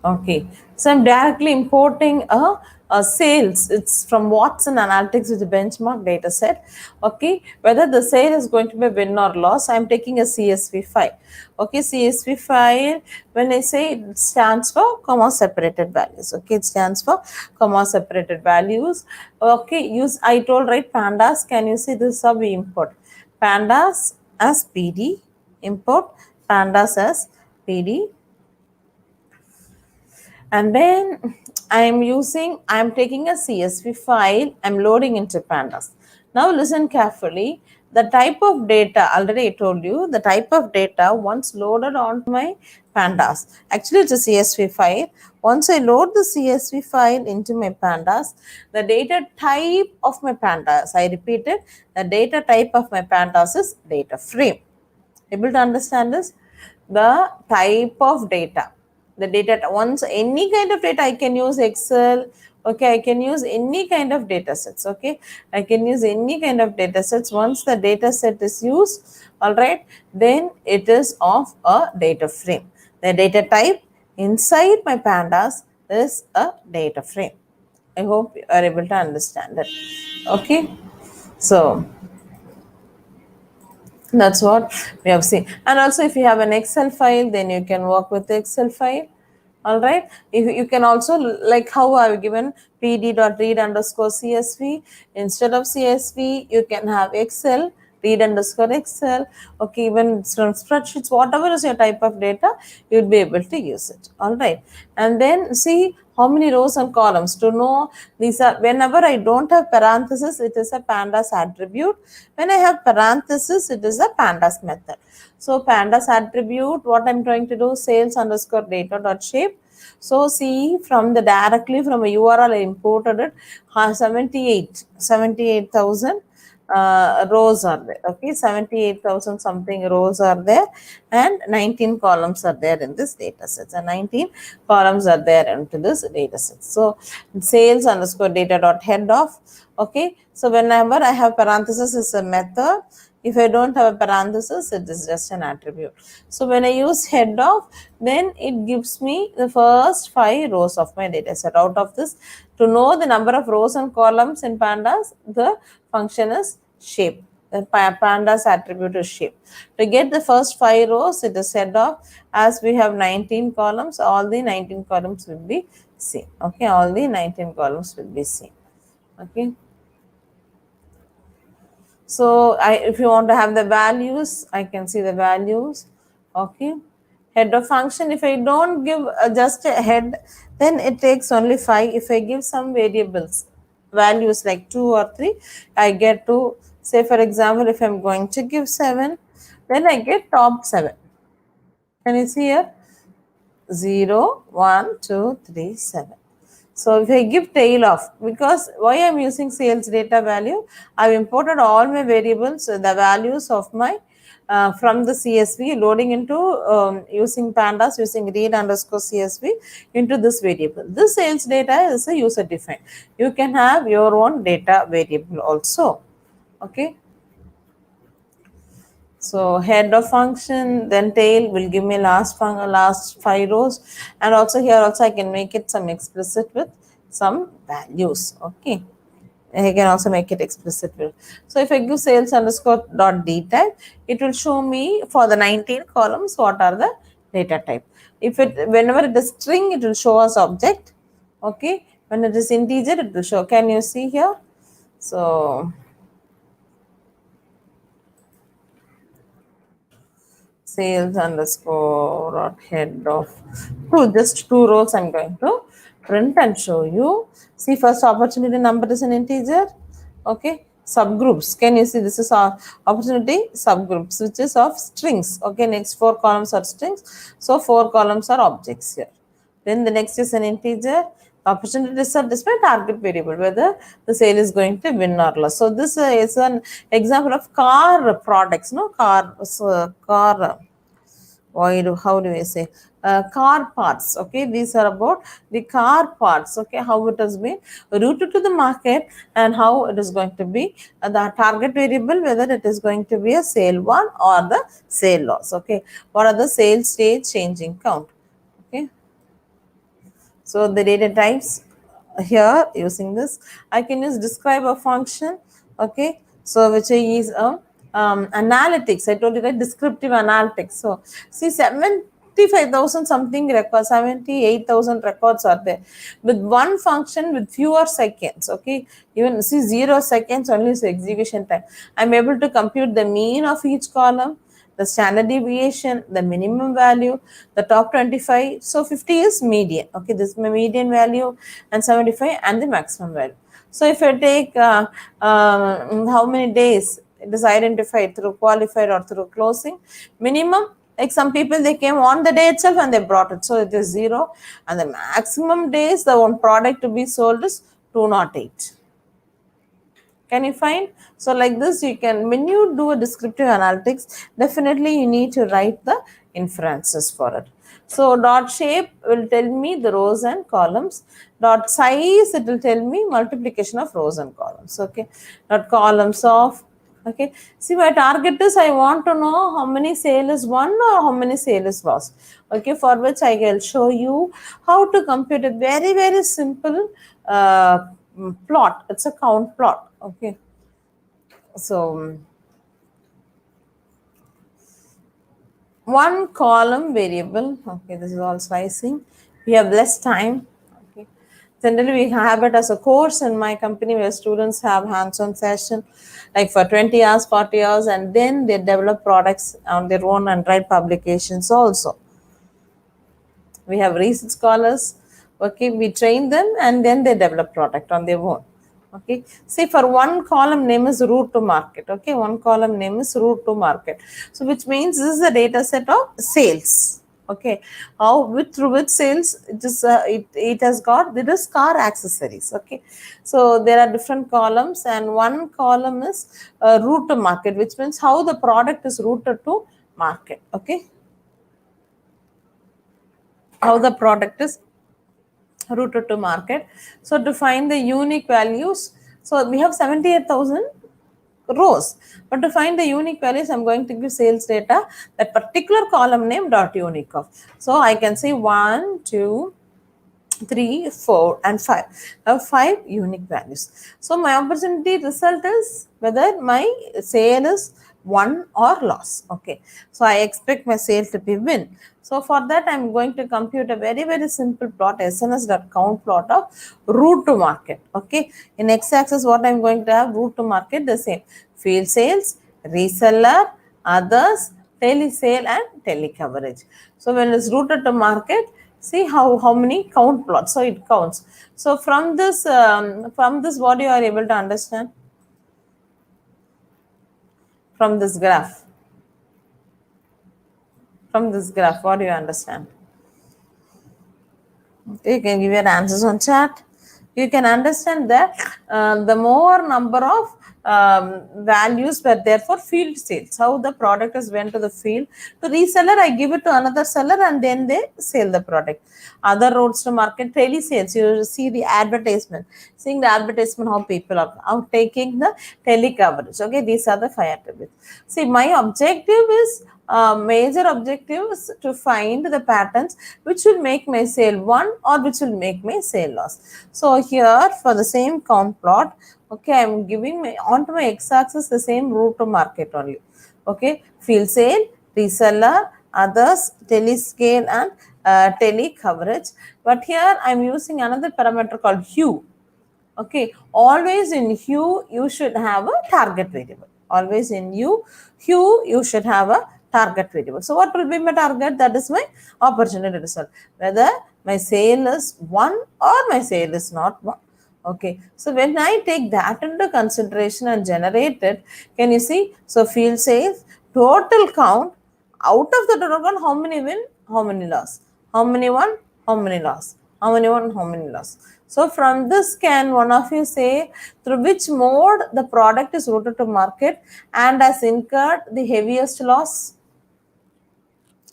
Okay, so I'm directly importing a sales. It's from Watson Analytics with the benchmark data set. Okay, whether the sale is going to be win or loss, I'm taking a CSV file. Okay, CSV file, when I say, it stands for comma separated values. Okay, it stands for comma separated values. Okay, I told, right, pandas. Can you see this? How we import pandas as PD, import pandas as PD, and then I'm taking a CSV file, I'm loading into pandas. Now listen carefully. The type of data, already I told you, the type of data once loaded onto my pandas. Actually, it's a CSV file. Once I load the CSV file into my pandas, the data type of my pandas, I repeat it, the data type of my pandas is data frame. Able to understand this? The type of data, the data, once any kind of data, I can use Excel. Okay, I can use any kind of data sets. Okay, I can use any kind of data sets. Once the data set is used, all right, then it is of a data frame. The data type inside my pandas is a data frame. I hope you are able to understand it. Okay, so that's what we have seen. And also, if you have an Excel file, then you can work with the Excel file. All right. If you can also, like how I've given pd.read underscore CSV, instead of CSV, you can have Excel, read underscore Excel. Okay, even from spreadsheets, whatever is your type of data, you'd be able to use it. All right. And then see how many rows and columns. To know these are, whenever I don't have parenthesis, it is a pandas attribute. When I have parenthesis, it is a pandas method. So pandas attribute, what I'm trying to do, sales underscore data dot shape. So see, from the directly from a URL I imported it, 78,000 rows are there. Okay, 78,000 something rows are there, and 19 columns are there in this data set. And 19 columns are there into this data set. So sales underscore data dot head of. Okay, so whenever I have parenthesis is a method. If I don't have a parenthesis, it is just an attribute. So when I use head of, then it gives me the first 5 rows of my data set. Out of this, to know the number of rows and columns in pandas, the function is shape. The pandas attribute is shape. To get the first 5 rows, it is head of. As we have 19 columns, all the 19 columns will be same. Okay, all the 19 columns will be same. Okay. So if you want to have the values, I can see the values. Okay, head of function, if I don't give just a head, then it takes only 5. If I give some variables, values like 2 or 3, I get to, say for example, if I'm going to give 7, then I get top 7. Can you see here? 0, 1, 2, 3, 7. So if I give tail off, because why I'm using sales data value, I've imported all my variables, the values of my from the CSV, loading into using pandas, using read underscore CSV into this variable. This sales data is a user defined. You can have your own data variable also. Okay. So head of function, then tail will give me last 5 rows, and also here also I can make it some explicit with some values. Okay, I can also make it explicit with. So if I give sales underscore dot d type, it will show me for the 19 columns what are the data type. If it, whenever it is string, it will show us object. Okay, when it is integer, it will show. Can you see here? So sales underscore dot head of just 2 rows I'm going to print and show you. See, first opportunity number is an integer. Okay, subgroups, can you see this is our opportunity subgroups, which is of strings. Okay, next 4 columns are strings, so 4 columns are objects here. Then the next is an integer. Opportunities are displayed target variable, whether the sale is going to win or lose. So this is an example of car products, no car, how do I say, car parts. Okay, these are about the car parts. Okay, how it has been routed to the market and how it is going to be the target variable, whether it is going to be a sale won or the sale loss. Okay, what are the sales stage changing count. Okay, so the data types here using this, I can use describe a function, okay, so which is a analytics. I told you, right, descriptive analytics. So see, 75,000 something records, 78,000 records are there with one function with fewer seconds, okay, even see 0 seconds only is execution time. I'm able to compute the mean of each column, the standard deviation, the minimum value, the top 25. So 50 is median. Okay, this is my median value, and 75 and the maximum value. So if I take how many days it is identified through qualified or through closing, minimum, like some people they came on the day itself and they brought it, so it is 0, and the maximum days the one product to be sold is 208. Can you find? So like this, you can, when you do a descriptive analytics, definitely you need to write the inferences for it. So dot shape will tell me the rows and columns. Dot size, it will tell me multiplication of rows and columns. Okay. Dot columns of, okay. See, my target is I want to know how many sale is won or how many sale is lost. Okay, for which I will show you how to compute a very, very simple plot. It's a count plot. Okay, so one column variable. Okay, this is all slicing. We have less time. Okay, generally we have it as a course in my company where students have hands-on session like for 20 hours, 40 hours, and then they develop products on their own and write publications also. We have research scholars. Okay, we train them and then they develop product on their own. Okay, see, for one column name is route to market. Okay, one column name is route to market, so which means this is a data set of sales. Okay, how through which sales it is it has got, there is car accessories. Okay, so there are different columns, and one column is route to market, which means how the product is routed to market. Okay, how the product is routed to market. So to find the unique values, so we have 78,000 rows, but to find the unique values, I'm going to give sales data, that particular column name dot unique of. So I can say 1, 2, 3, 4, and 5. I have 5 unique values. So my opportunity result is whether my sale is won or loss. Okay, so I expect my sale to be win. So for that, I'm going to compute a very, very simple plot, SNS.count plot of route to market. Okay, in x-axis, what I'm going to have, route to market, the same, field sales, reseller, others, telesale, and telecoverage. So when it's routed to market, see how many count plots, so it counts. So from this what you are able to understand from this graph, what do you understand? You can give your answers on chat. You can understand that the more number of values were there for field sales, how the product is went to the field. To reseller, I give it to another seller and then they sell the product. Other routes to market, tele sales, you see the advertisement, seeing the advertisement, how people are out taking the tele coverage. Okay, these are the 5 attributes. See, my objective is major objective is to find the patterns which will make my sale won or which will make my sale loss. So here for the same count plot, okay, I'm giving my onto my x-axis the same route to market only. Okay, field sale, reseller, others, telescale, and tele coverage. But here I'm using another parameter called hue. Okay, always in hue you should have a target variable. Always in hue you should have a target variable. So what will be my target? That is my opportunity result, whether my sale is won or my sale is not won. Okay, so when I take that into consideration and generate it, can you see? So field sales, total count, out of the total count, how many win, how many loss, how many won, how many loss, how many won, how many loss. So from this, can one of you say through which mode the product is routed to market and has incurred the heaviest loss?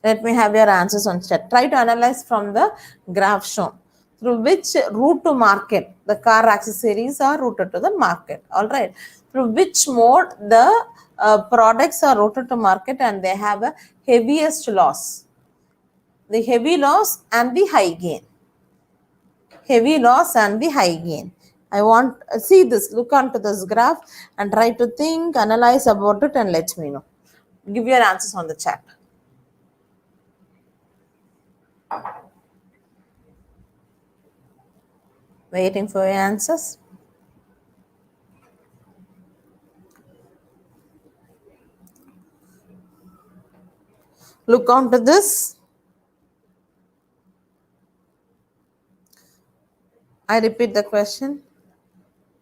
Let me have your answers on chat. Try to analyze from the graph shown. Through which route to market the car accessories are routed to the market. All right. Through which mode the products are routed to market and they have a heaviest loss. The heavy loss and the high gain. heavy loss and the high gain. I want see this, look onto this graph and try to think, analyze about it and let me know. Give your answers on the chat. Waiting for your answers. Look onto this. I repeat the question.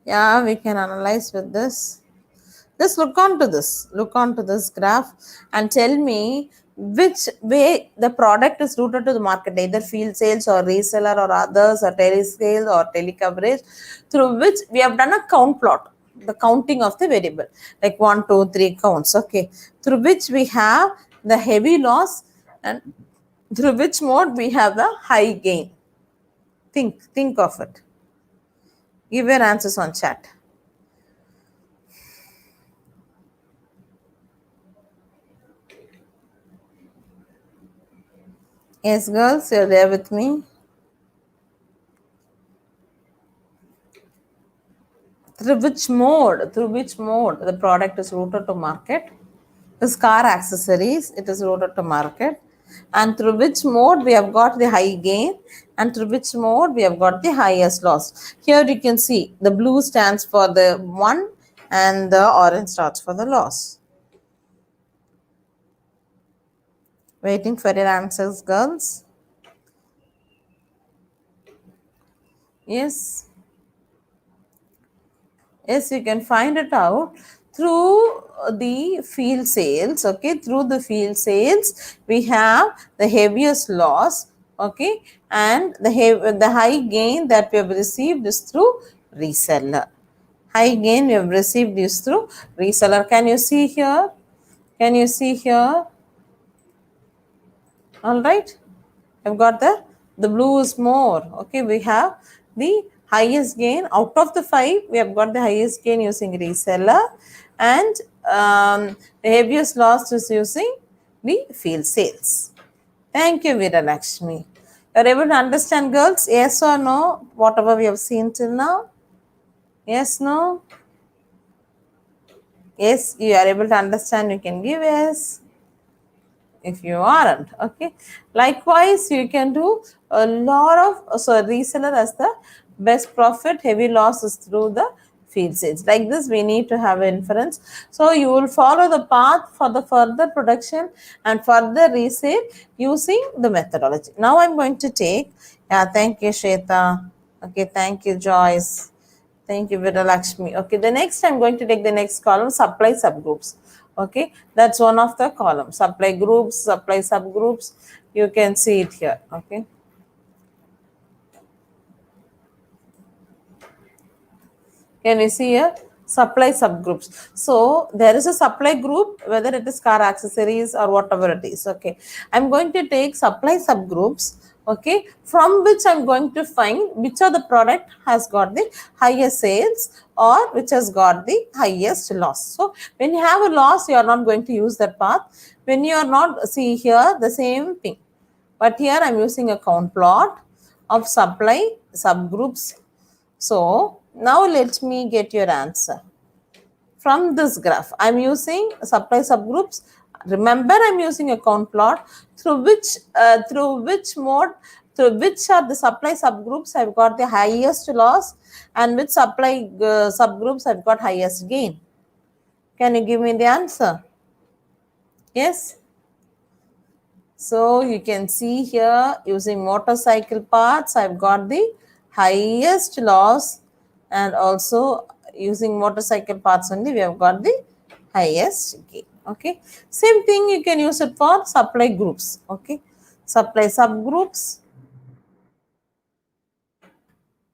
Yeah, we can analyze with this. Just look onto this graph and tell me which way the product is routed to the market, either field sales or reseller or others or telesales or telecoverage, through which we have done a count plot, the counting of the variable, like 1, 2, 3 counts, okay, through which we have the heavy loss and through which mode we have the high gain. Think of it. Give your answers on chat. Yes, girls, you're there with me. Through which mode the product is routed to market? This car accessories, it is routed to market. And through which mode we have got the high gain and through which mode we have got the highest loss. Here you can see the blue stands for the one and the orange starts for the loss. Waiting for your answers, girls. Yes. Yes, you can find it out through the field sales. Okay, through the field sales, we have the heaviest loss. Okay, and the high gain that we have received is through reseller. High gain we have received is through reseller. Can you see here? Can you see here? All right. I've got the blue is more. Okay, we have the highest gain out of the 5. We have got the highest gain using reseller, and the heaviest loss is using the field sales. Thank you, Veera Lakshmi. You're able to understand, girls? Yes or no? Whatever we have seen till now. Yes, no? Yes, you are able to understand. You can give yes. If you aren't, okay, likewise you can do a lot of reseller as the best profit, heavy loss is through the field sales. Like this we need to have inference, so you will follow the path for the further production and further resale using the methodology. Now I'm going to take, thank you Shweta, okay, thank you Joyce, thank you Veera Lakshmi. Okay, the next I'm going to take the next column, supply subgroups. Okay, that's one of the columns, supply groups, supply subgroups. You can see it here. Okay, can you see here? Supply subgroups. So there is a supply group, whether it is car accessories or whatever it is. Okay, I'm going to take supply subgroups. Okay, from which I'm going to find which of the product has got the highest sales or which has got the highest loss. So when you have a loss, you are not going to use that path. When you are not, see here the same thing, but here I'm using a count plot of supply subgroups. So now let me get your answer. From this graph, I'm using supply subgroups. Remember, I'm using a count plot through which mode, through which are the supply subgroups I've got the highest loss and which supply subgroups I've got highest gain. Can you give me the answer? Yes. So you can see here using motorcycle parts, I've got the highest loss, and also using motorcycle parts only, we have got the highest gain. Okay, same thing you can use it for supply groups. Okay, supply subgroups.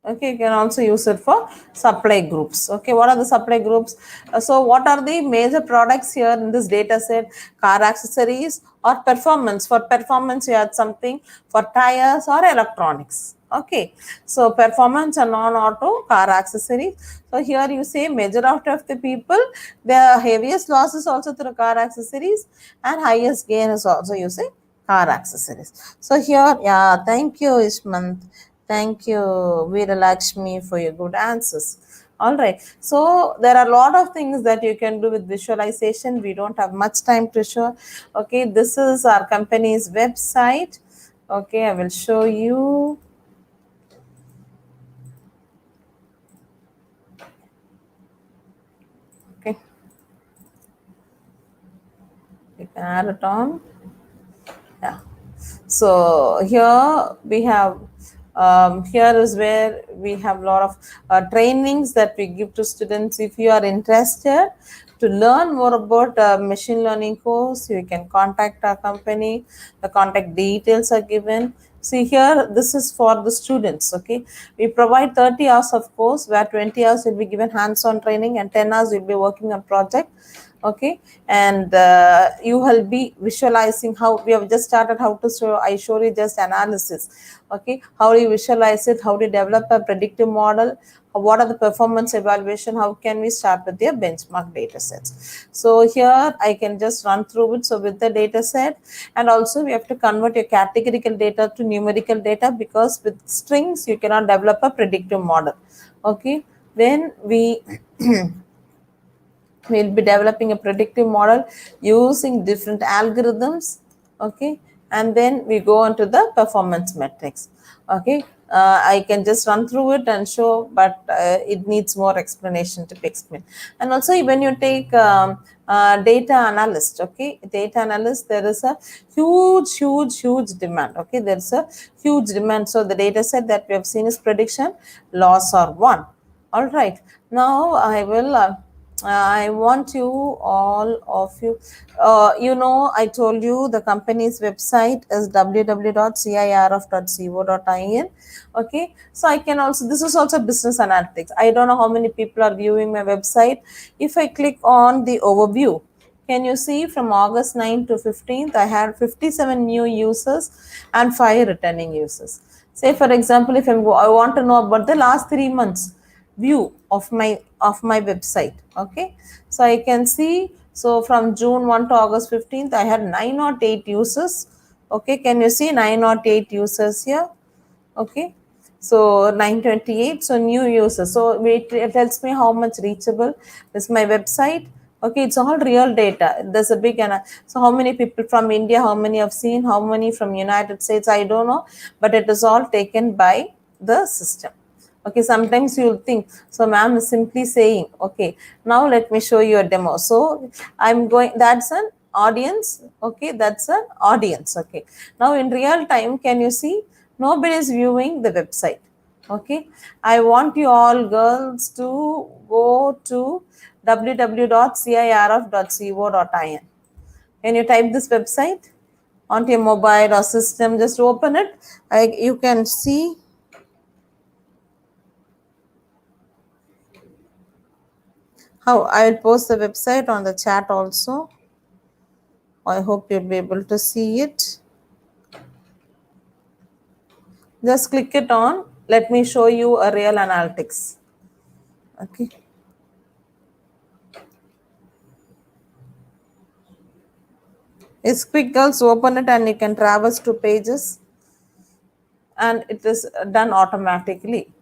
Okay, you can also use it for supply groups. Okay, what are the supply groups? So what are the major products here in this data set? Car accessories or performance. For performance you had something, for tires or electronics. Okay, so performance and non-auto, car accessories. So here you say majority of the people, the heaviest loss is also through car accessories and highest gain is also using car accessories. So here, thank you Ishmant. Thank you, Veeralakshmi, for your good answers. All right. So there are a lot of things that you can do with visualization. We don't have much time to show. Okay, this is our company's website. Okay, I will show you. Okay, you can add it on. Yeah. So here we have, here is where we have a lot of trainings that we give to students. If you are interested to learn more about machine learning course, you can contact our company. The contact details are given. See here, this is for the students. Okay, we provide 30 hours of course, where 20 hours will be given hands-on training and 10 hours will be working on project. Okay, and you will be visualizing how we have just started. How to show, I show you just analysis. Okay, how do you visualize it, how do you develop a predictive model, what are the performance evaluation, how can we start with their benchmark data sets. So here I can just run through it. So with the data set, and also we have to convert your categorical data to numerical data, because with strings you cannot develop a predictive model. Okay, then we we'll be developing a predictive model using different algorithms. Okay, and then we go on to the performance metrics. Okay, I can just run through it and show, but it needs more explanation to be explained. And also when you take data analyst, okay, data analyst, there is a huge demand. Okay, there's a huge demand. So the data set that we have seen is prediction, loss, or one. All right, now I will I want you, all of you, I told you the company's website is www.cirf.co.in. Okay, so I can also, this is also business analytics. I don't know how many people are viewing my website. If I click on the overview, can you see from August 9 to 15th, I had 57 new users and 5 returning users. Say for example, if I want to know about the last 3 months view of my website. Okay, so I can see, so from June 1 to August 15th, I had 908 users. Okay, can you see 908 users here? Okay, so 928, so new users. So it tells me how much reachable is my website. Okay, it's all real data. There's a big so how many people from India, how many have seen, how many from United States, I don't know, but it is all taken by the system. Okay, sometimes you'll think, so ma'am is simply saying, okay, now let me show you a demo. So I'm going, that's an audience. Okay, that's an audience. Okay, now in real time, can you see nobody is viewing the website? Okay, I want you all girls to go to www.cirf.co.in. Can you type this website onto your mobile or system? Just open it. You can see how I will post the website on the chat also. I hope you'll be able to see it. Just click it on. Let me show you a real analytics. Okay. It's quick, girls. Open it and you can traverse to pages, and it is done automatically.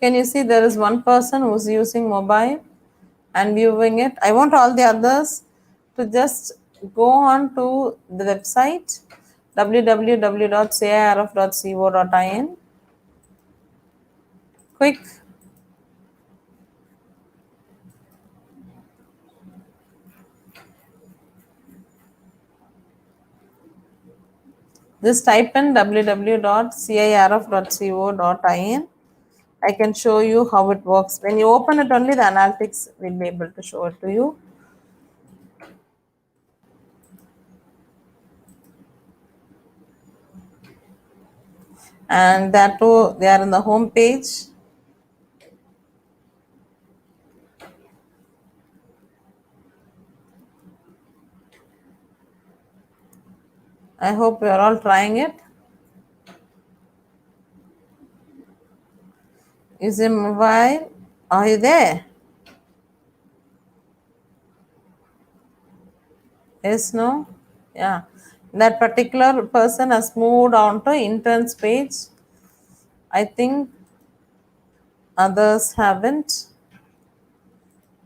Can you see there is one person who's using mobile and viewing it? I want all the others to just go on to the website www.cirf.co.in. Quick. Just type in www.cirf.co.in. I can show you how it works. When you open it, only the analytics will be able to show it to you. And that too, they are in the home page. I hope you are all trying it. Is it mobile? Are you there? Yes, no? Yeah. That particular person has moved on to interns page. I think others haven't.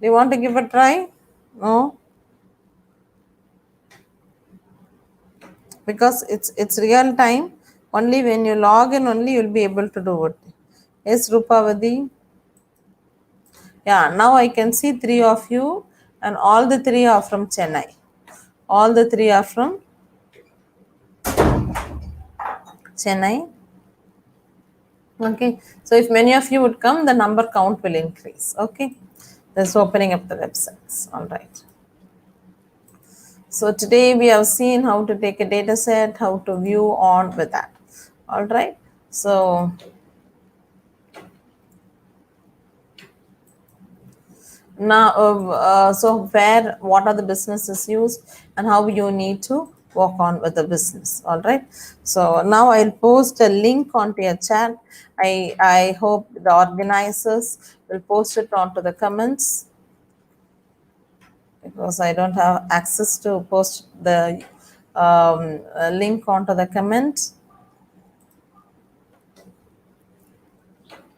Do you want to give a try? No? Because it's real time. Only when you log in only you'll be able to do it. Yes, Rupavadi. Yeah, now I can see three of you and all the three are from Chennai. All the three are from Chennai. Okay, so if many of you would come, the number count will increase. Okay, that's opening up the websites. All right. So today we have seen how to take a data set, how to view on with that. All right. So now, what are the businesses used and how you need to work on with the business. All right. So now I'll post a link onto your chat. I hope the organizers will post it onto the comments because I don't have access to post the link onto the comment.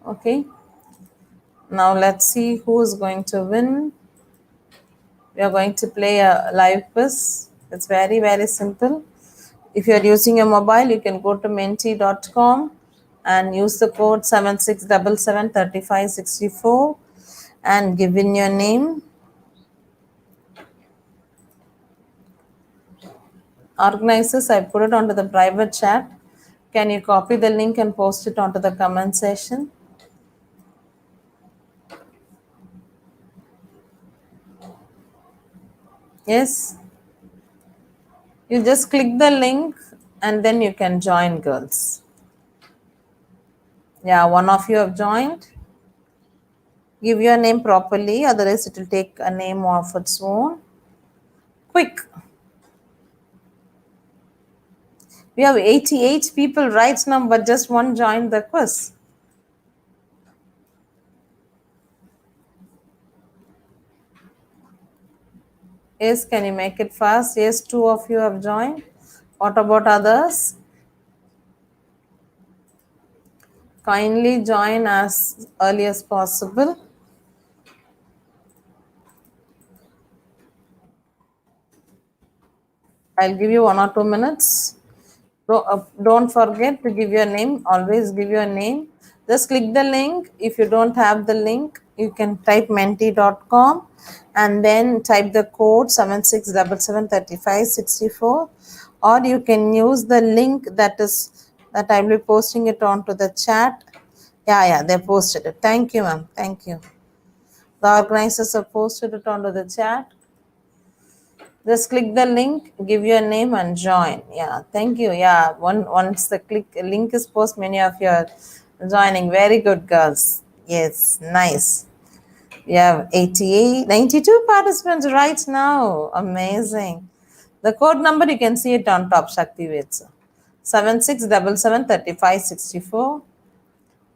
Okay. Now let's see who is going to win. We are going to play a live quiz. It's very, very simple. If you are using a mobile, you can go to menti.com and use the code 76773564 and give in your name. Organizers, I put it onto the private chat. Can you copy the link and post it onto the comment section? Yes. You just click the link and then you can join, girls. Yeah, one of you have joined. Give your name properly, otherwise it will take a name of its own. Quick. We have 88 people right now, but just one joined the quiz. Yes, can you make it fast? Yes, two of you have joined. What about others? Kindly join as early as possible. I'll give you 1 or 2 minutes. Don't forget to give your name. Always give your name. Just click the link. If you don't have the link, you can type menti.com and then type the code 76773564, or you can use the link that I will be posting it onto the chat. Yeah, they posted it. Thank you, ma'am. Thank you. The organizers have posted it onto the chat. Just click the link, give your name and join. Yeah, thank you. Yeah, once the link is posted, many of you are joining. Very good, girls. Yes, nice. We have 88, 92 participants right now. Amazing. The code number, you can see it on top, Shakti Vetsa. 76773564.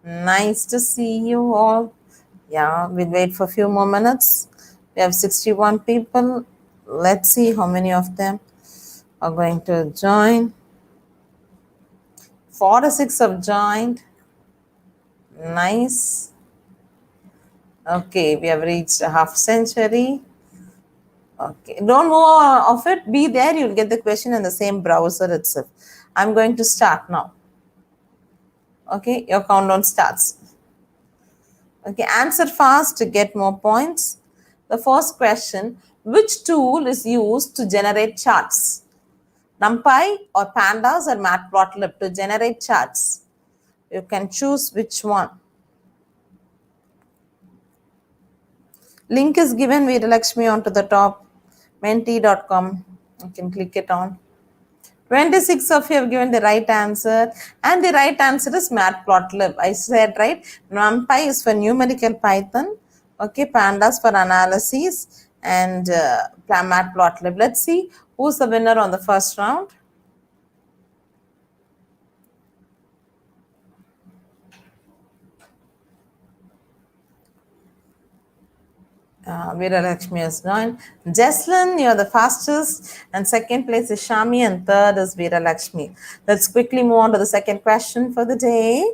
Nice to see you all. Yeah, we'll wait for a few more minutes. We have 61 people. Let's see how many of them are going to join. 4 to 6 have joined. Nice. Okay, we have reached a half century. Okay, don't move off it. Be there, you'll get the question in the same browser itself. I'm going to start now. Okay, your countdown starts. Okay, answer fast to get more points. The first question, which tool is used to generate charts? Numpy or Pandas or Matplotlib to generate charts. You can choose which one. Link is given Veeralakshmi onto the top, mentee.com. You can click it on. 26 of you have given the right answer, and the right answer is Matplotlib. I said right, Numpy is for numerical Python, okay, Pandas for analysis, and Matplotlib. Let's see who's the winner on the first round. Veeralakshmi has joined. Jesslyn, you're the fastest, and second place is Shami, and third is Veeralakshmi. Let's quickly move on to the second question for the day.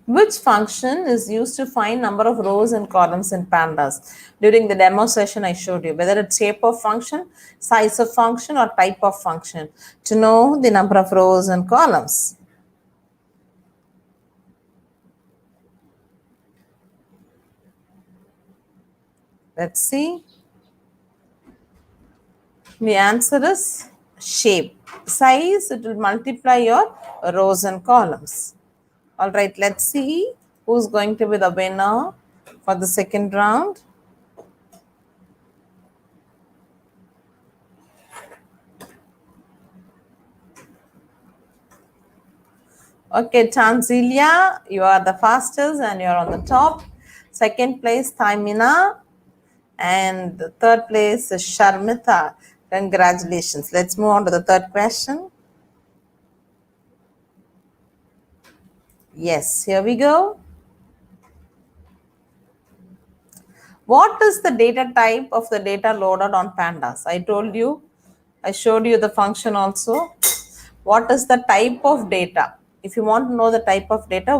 Which function is used to find number of rows and columns in Pandas? During the demo session I showed you, whether it's shape of function, size of function, or type of function, to know the number of rows and columns. Let's see. The answer is shape. Size, it will multiply your rows and columns. All right, let's see who's going to be the winner for the second round. Okay, Tanzilia, you are the fastest and you're on the top. Second place, Taimina. And the third place is Sharmita. Congratulations. Let's move on to the third question. Yes, here we go. What is the data type of the data loaded on Pandas? I told you, I showed you the function also. What is the type of data? If you want to know the type of data,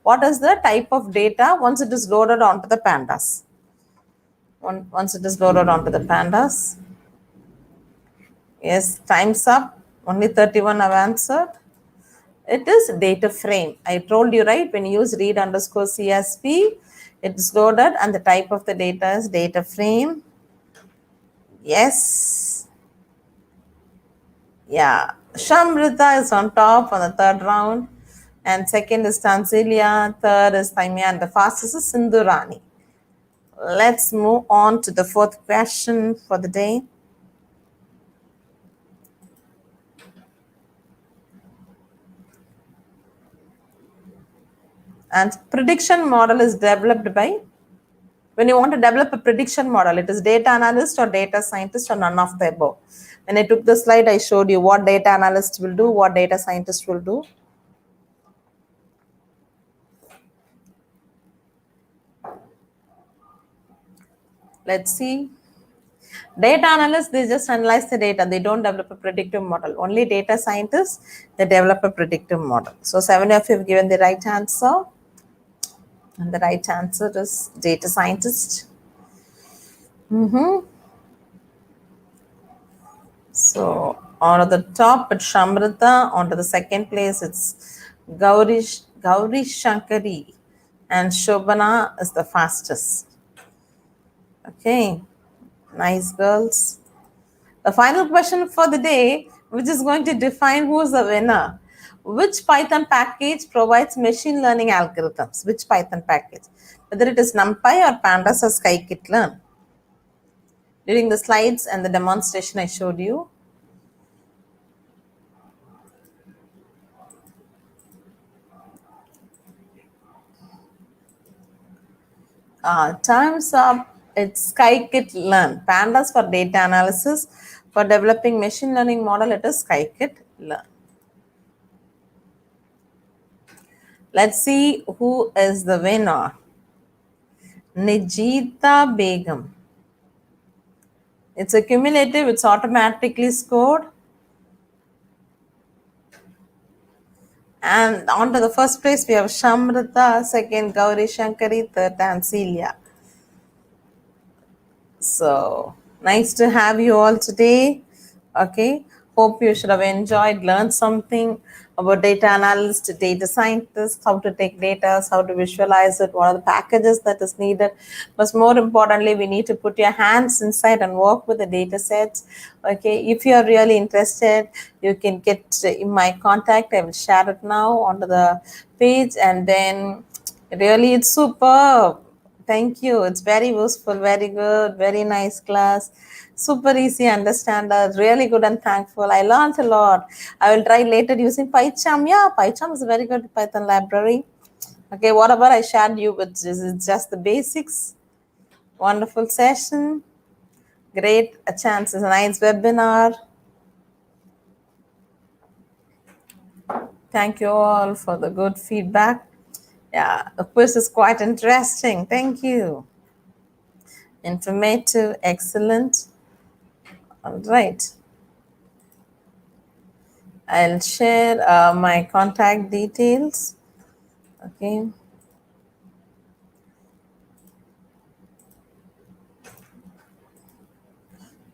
what is the type of data once it is loaded onto the Pandas? Once it is loaded onto the Pandas. Yes, time's up. Only 31 have answered. It is data frame. I told you, right, when you use read underscore CSV, it is loaded and the type of the data is data frame. Yes. Yeah. Shamrita is on top on the third round. And second is Tanzilia. Third is Taimia. And the fastest is Sindhurani. Let's move on to the fourth question for the day. And prediction model is developed by, when you want to develop a prediction model, it is data analyst or data scientist or none of the above. When I took the slide, I showed you what data analyst will do, what data scientist will do. Let's see. Data analysts, they just analyze the data. They don't develop a predictive model. Only data scientists, they develop a predictive model. So 7 of you have given the right answer. And the right answer is data scientist. So on the top, it's Shamrita. On to the second place, it's Gauri Shankari. And Shobana is the fastest. Okay, nice girls. The final question for the day, which is going to define who is the winner. Which Python package provides machine learning algorithms? Which Python package? Whether it is Numpy or Pandas or scikit-learn. During the slides and the demonstration I showed you. Time's up. It's scikit-learn. Pandas for data analysis. For developing machine learning model, it is scikit-learn. Let's see who is the winner. Nijita Begum. It's a cumulative, it's automatically scored. And on to the first place, we have Shamrita, second Gauri Shankari, third Tansilia. So, nice to have you all today. Okay, hope you should have enjoyed, learned something about data analyst to data scientist, how to take data, how to visualize it, what are the packages that is needed. But more importantly, we need to put your hands inside and work with the data sets. Okay, if you are really interested, you can get in my contact. I will share it now onto the page, and then really it's superb. Thank you. It's very useful, very good, very nice class. Super easy, understander, really good and thankful. I learned a lot. I will try later using PyCharm. Yeah, PyCharm is a very good Python library. Okay, whatever I shared you with is just the basics. Wonderful session. Great a chance. It's a nice webinar. Thank you all for the good feedback. Yeah, the quiz is quite interesting. Thank you. Informative, excellent. All right. I'll share my contact details. Okay.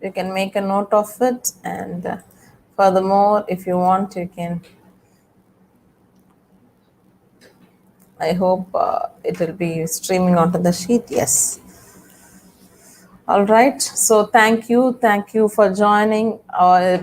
You can make a note of it, and furthermore, if you want, you can. I hope it will be streaming onto the sheet. Yes. All right. So thank you for joining.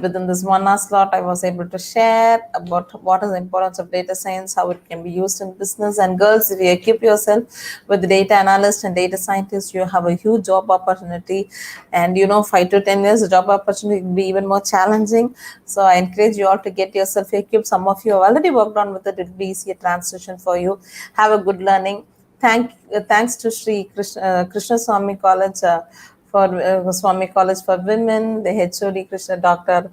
Within this 1 hour slot, I was able to share about what is the importance of data science, how it can be used in business. And girls, if you equip yourself with data analyst and data scientist, you have a huge job opportunity. And 5 to 10 years, the job opportunity will be even more challenging. So I encourage you all to get yourself equipped. Some of you have already worked on with it. It will be easier transition for you. Have a good learning. Thanks to SHRI KRISHNASWAMY College for Swami College for Women, the HOD Dr.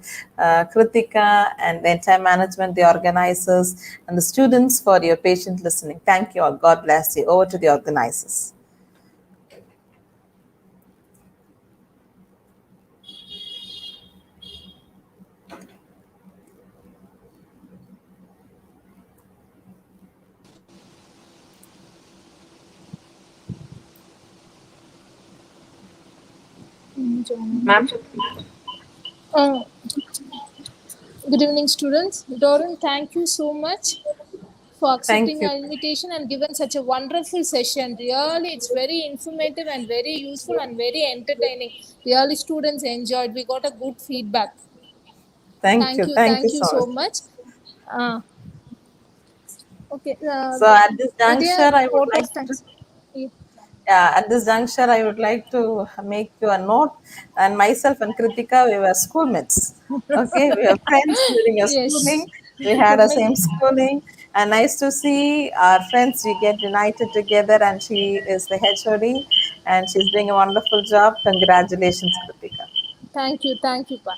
Kritika, and the entire management, the organizers, and the students for your patient listening. Thank you all. God bless you. Over to the organizers. Ma'am. Uh, Good evening, students. Doran, thank you so much for accepting Thank you. our invitation and given such a wonderful session. Really, it's very informative and very useful and very entertaining. Really, students enjoyed. We got a good feedback. Thank you. Thank you Thank you so so much. much. Uh, okay, So at this dear juncture, I would like to. protestants. Yeah, at this juncture, I would like to make you a note. And myself and Kritika, we were schoolmates. Okay, we were friends during your Yes. schooling. We had a same schooling. And nice to see our friends. We get united together, and she is the HOD, and she's doing a wonderful job. Congratulations, Kritika. Thank you. Thank you, Pa.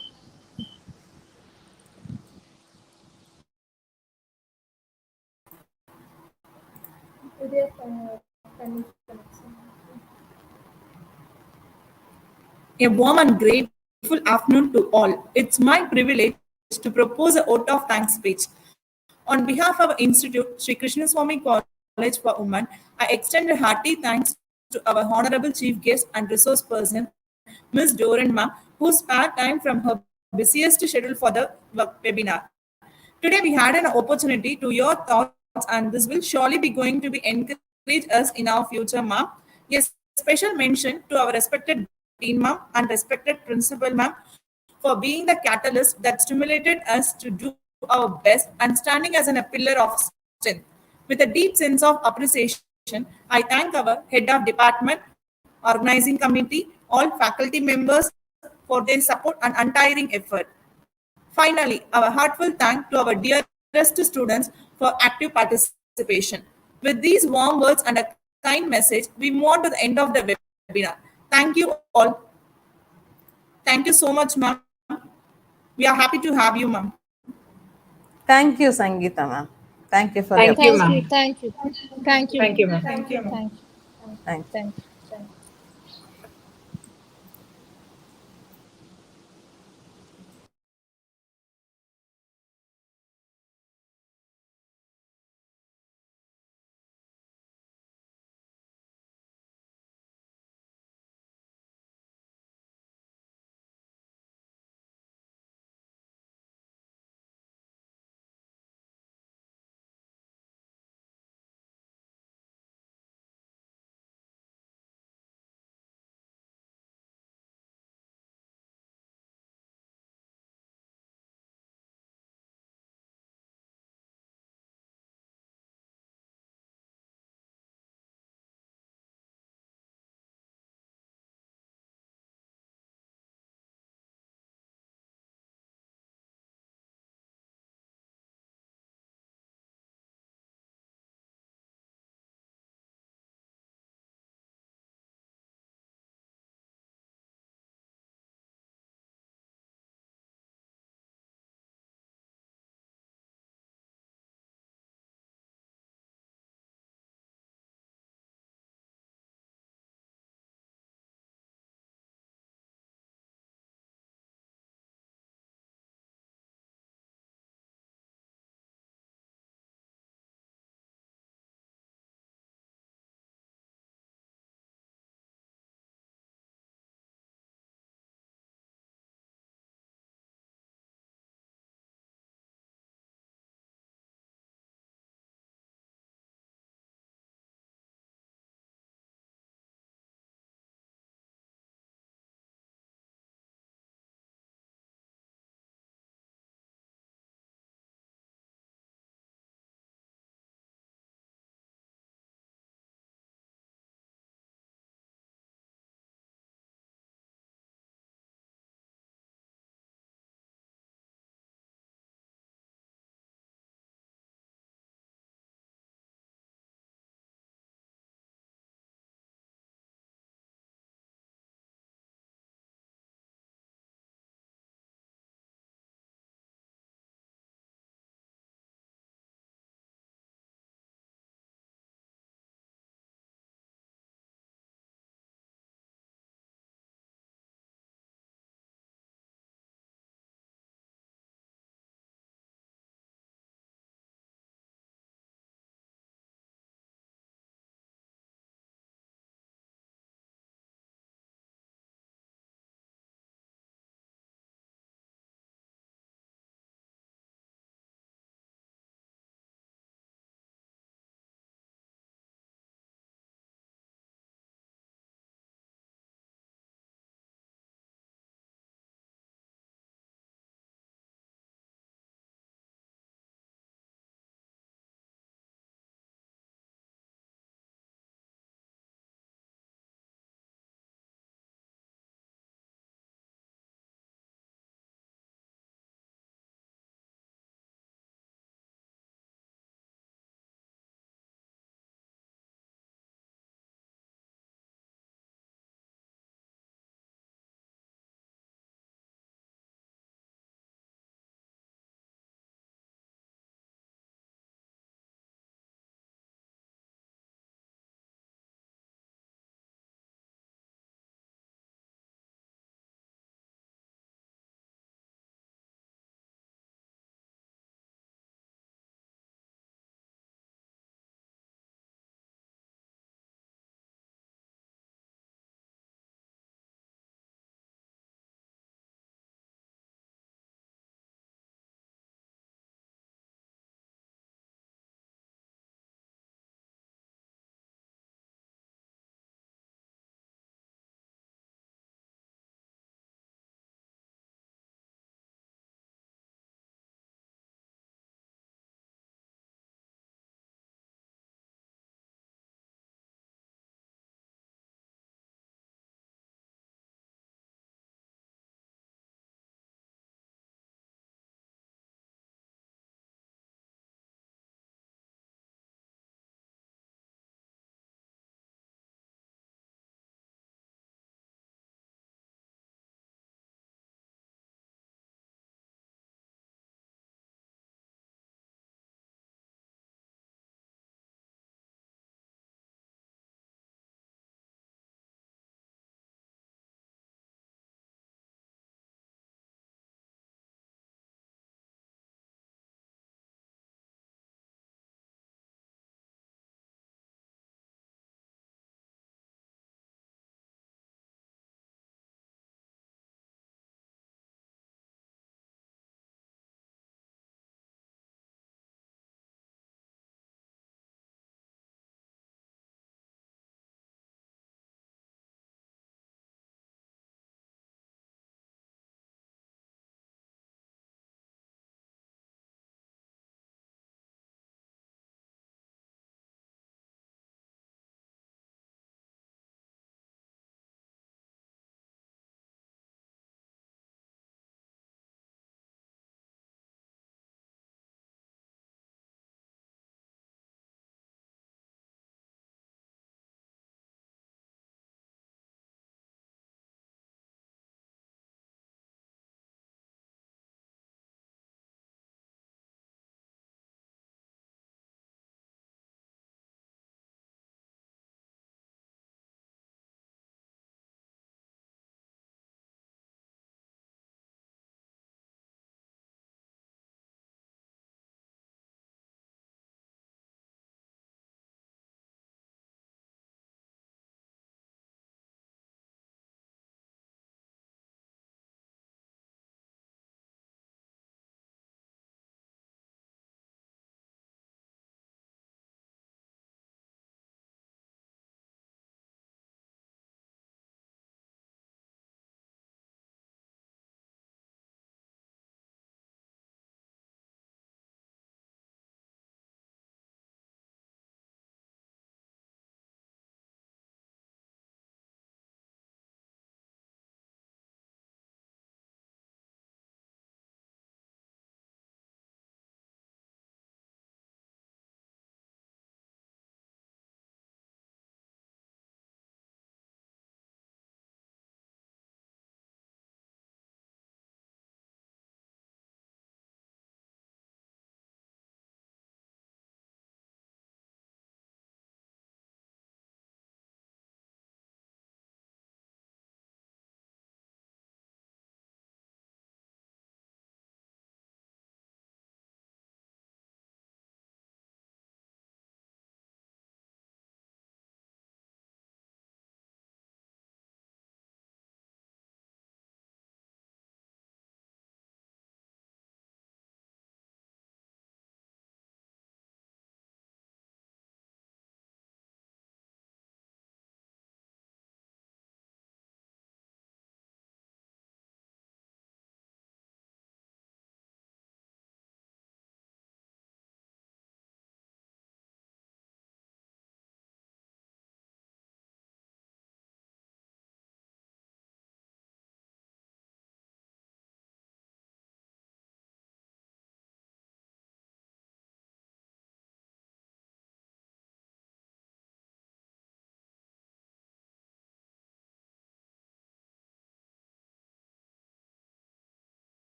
A warm and grateful afternoon to all. It's my privilege to propose a vote of thanks speech. On behalf of our institute, Sri Krishnaswamy College for Women, I extend a hearty thanks to our honorable chief guest and resource person, Ms. Doran Ma'am, who spared time from her busiest schedule for the webinar. Today we had an opportunity to your thoughts, and this will surely be going to be encourage us in our future, ma'am. A special mention to our respected dean, ma'am, and respected principal, ma'am, for being the catalyst that stimulated us to do our best and standing as a pillar of strength. With a deep sense of appreciation, I thank our head of department, organizing committee, all faculty members for their support and untiring effort. Finally, our heartfelt thanks to our dearest students for active participation. With these warm words and a kind message, we move on to the end of the webinar. Thank you all. Thank you so much, ma'am. We are happy to have you, ma'am. Thank you, Sangeeta, ma'am. Thank you for your Thank you, Thank ma'am. you. Thank you. Thank you. Thank you, ma'am. Thank you. thank you. Thank you.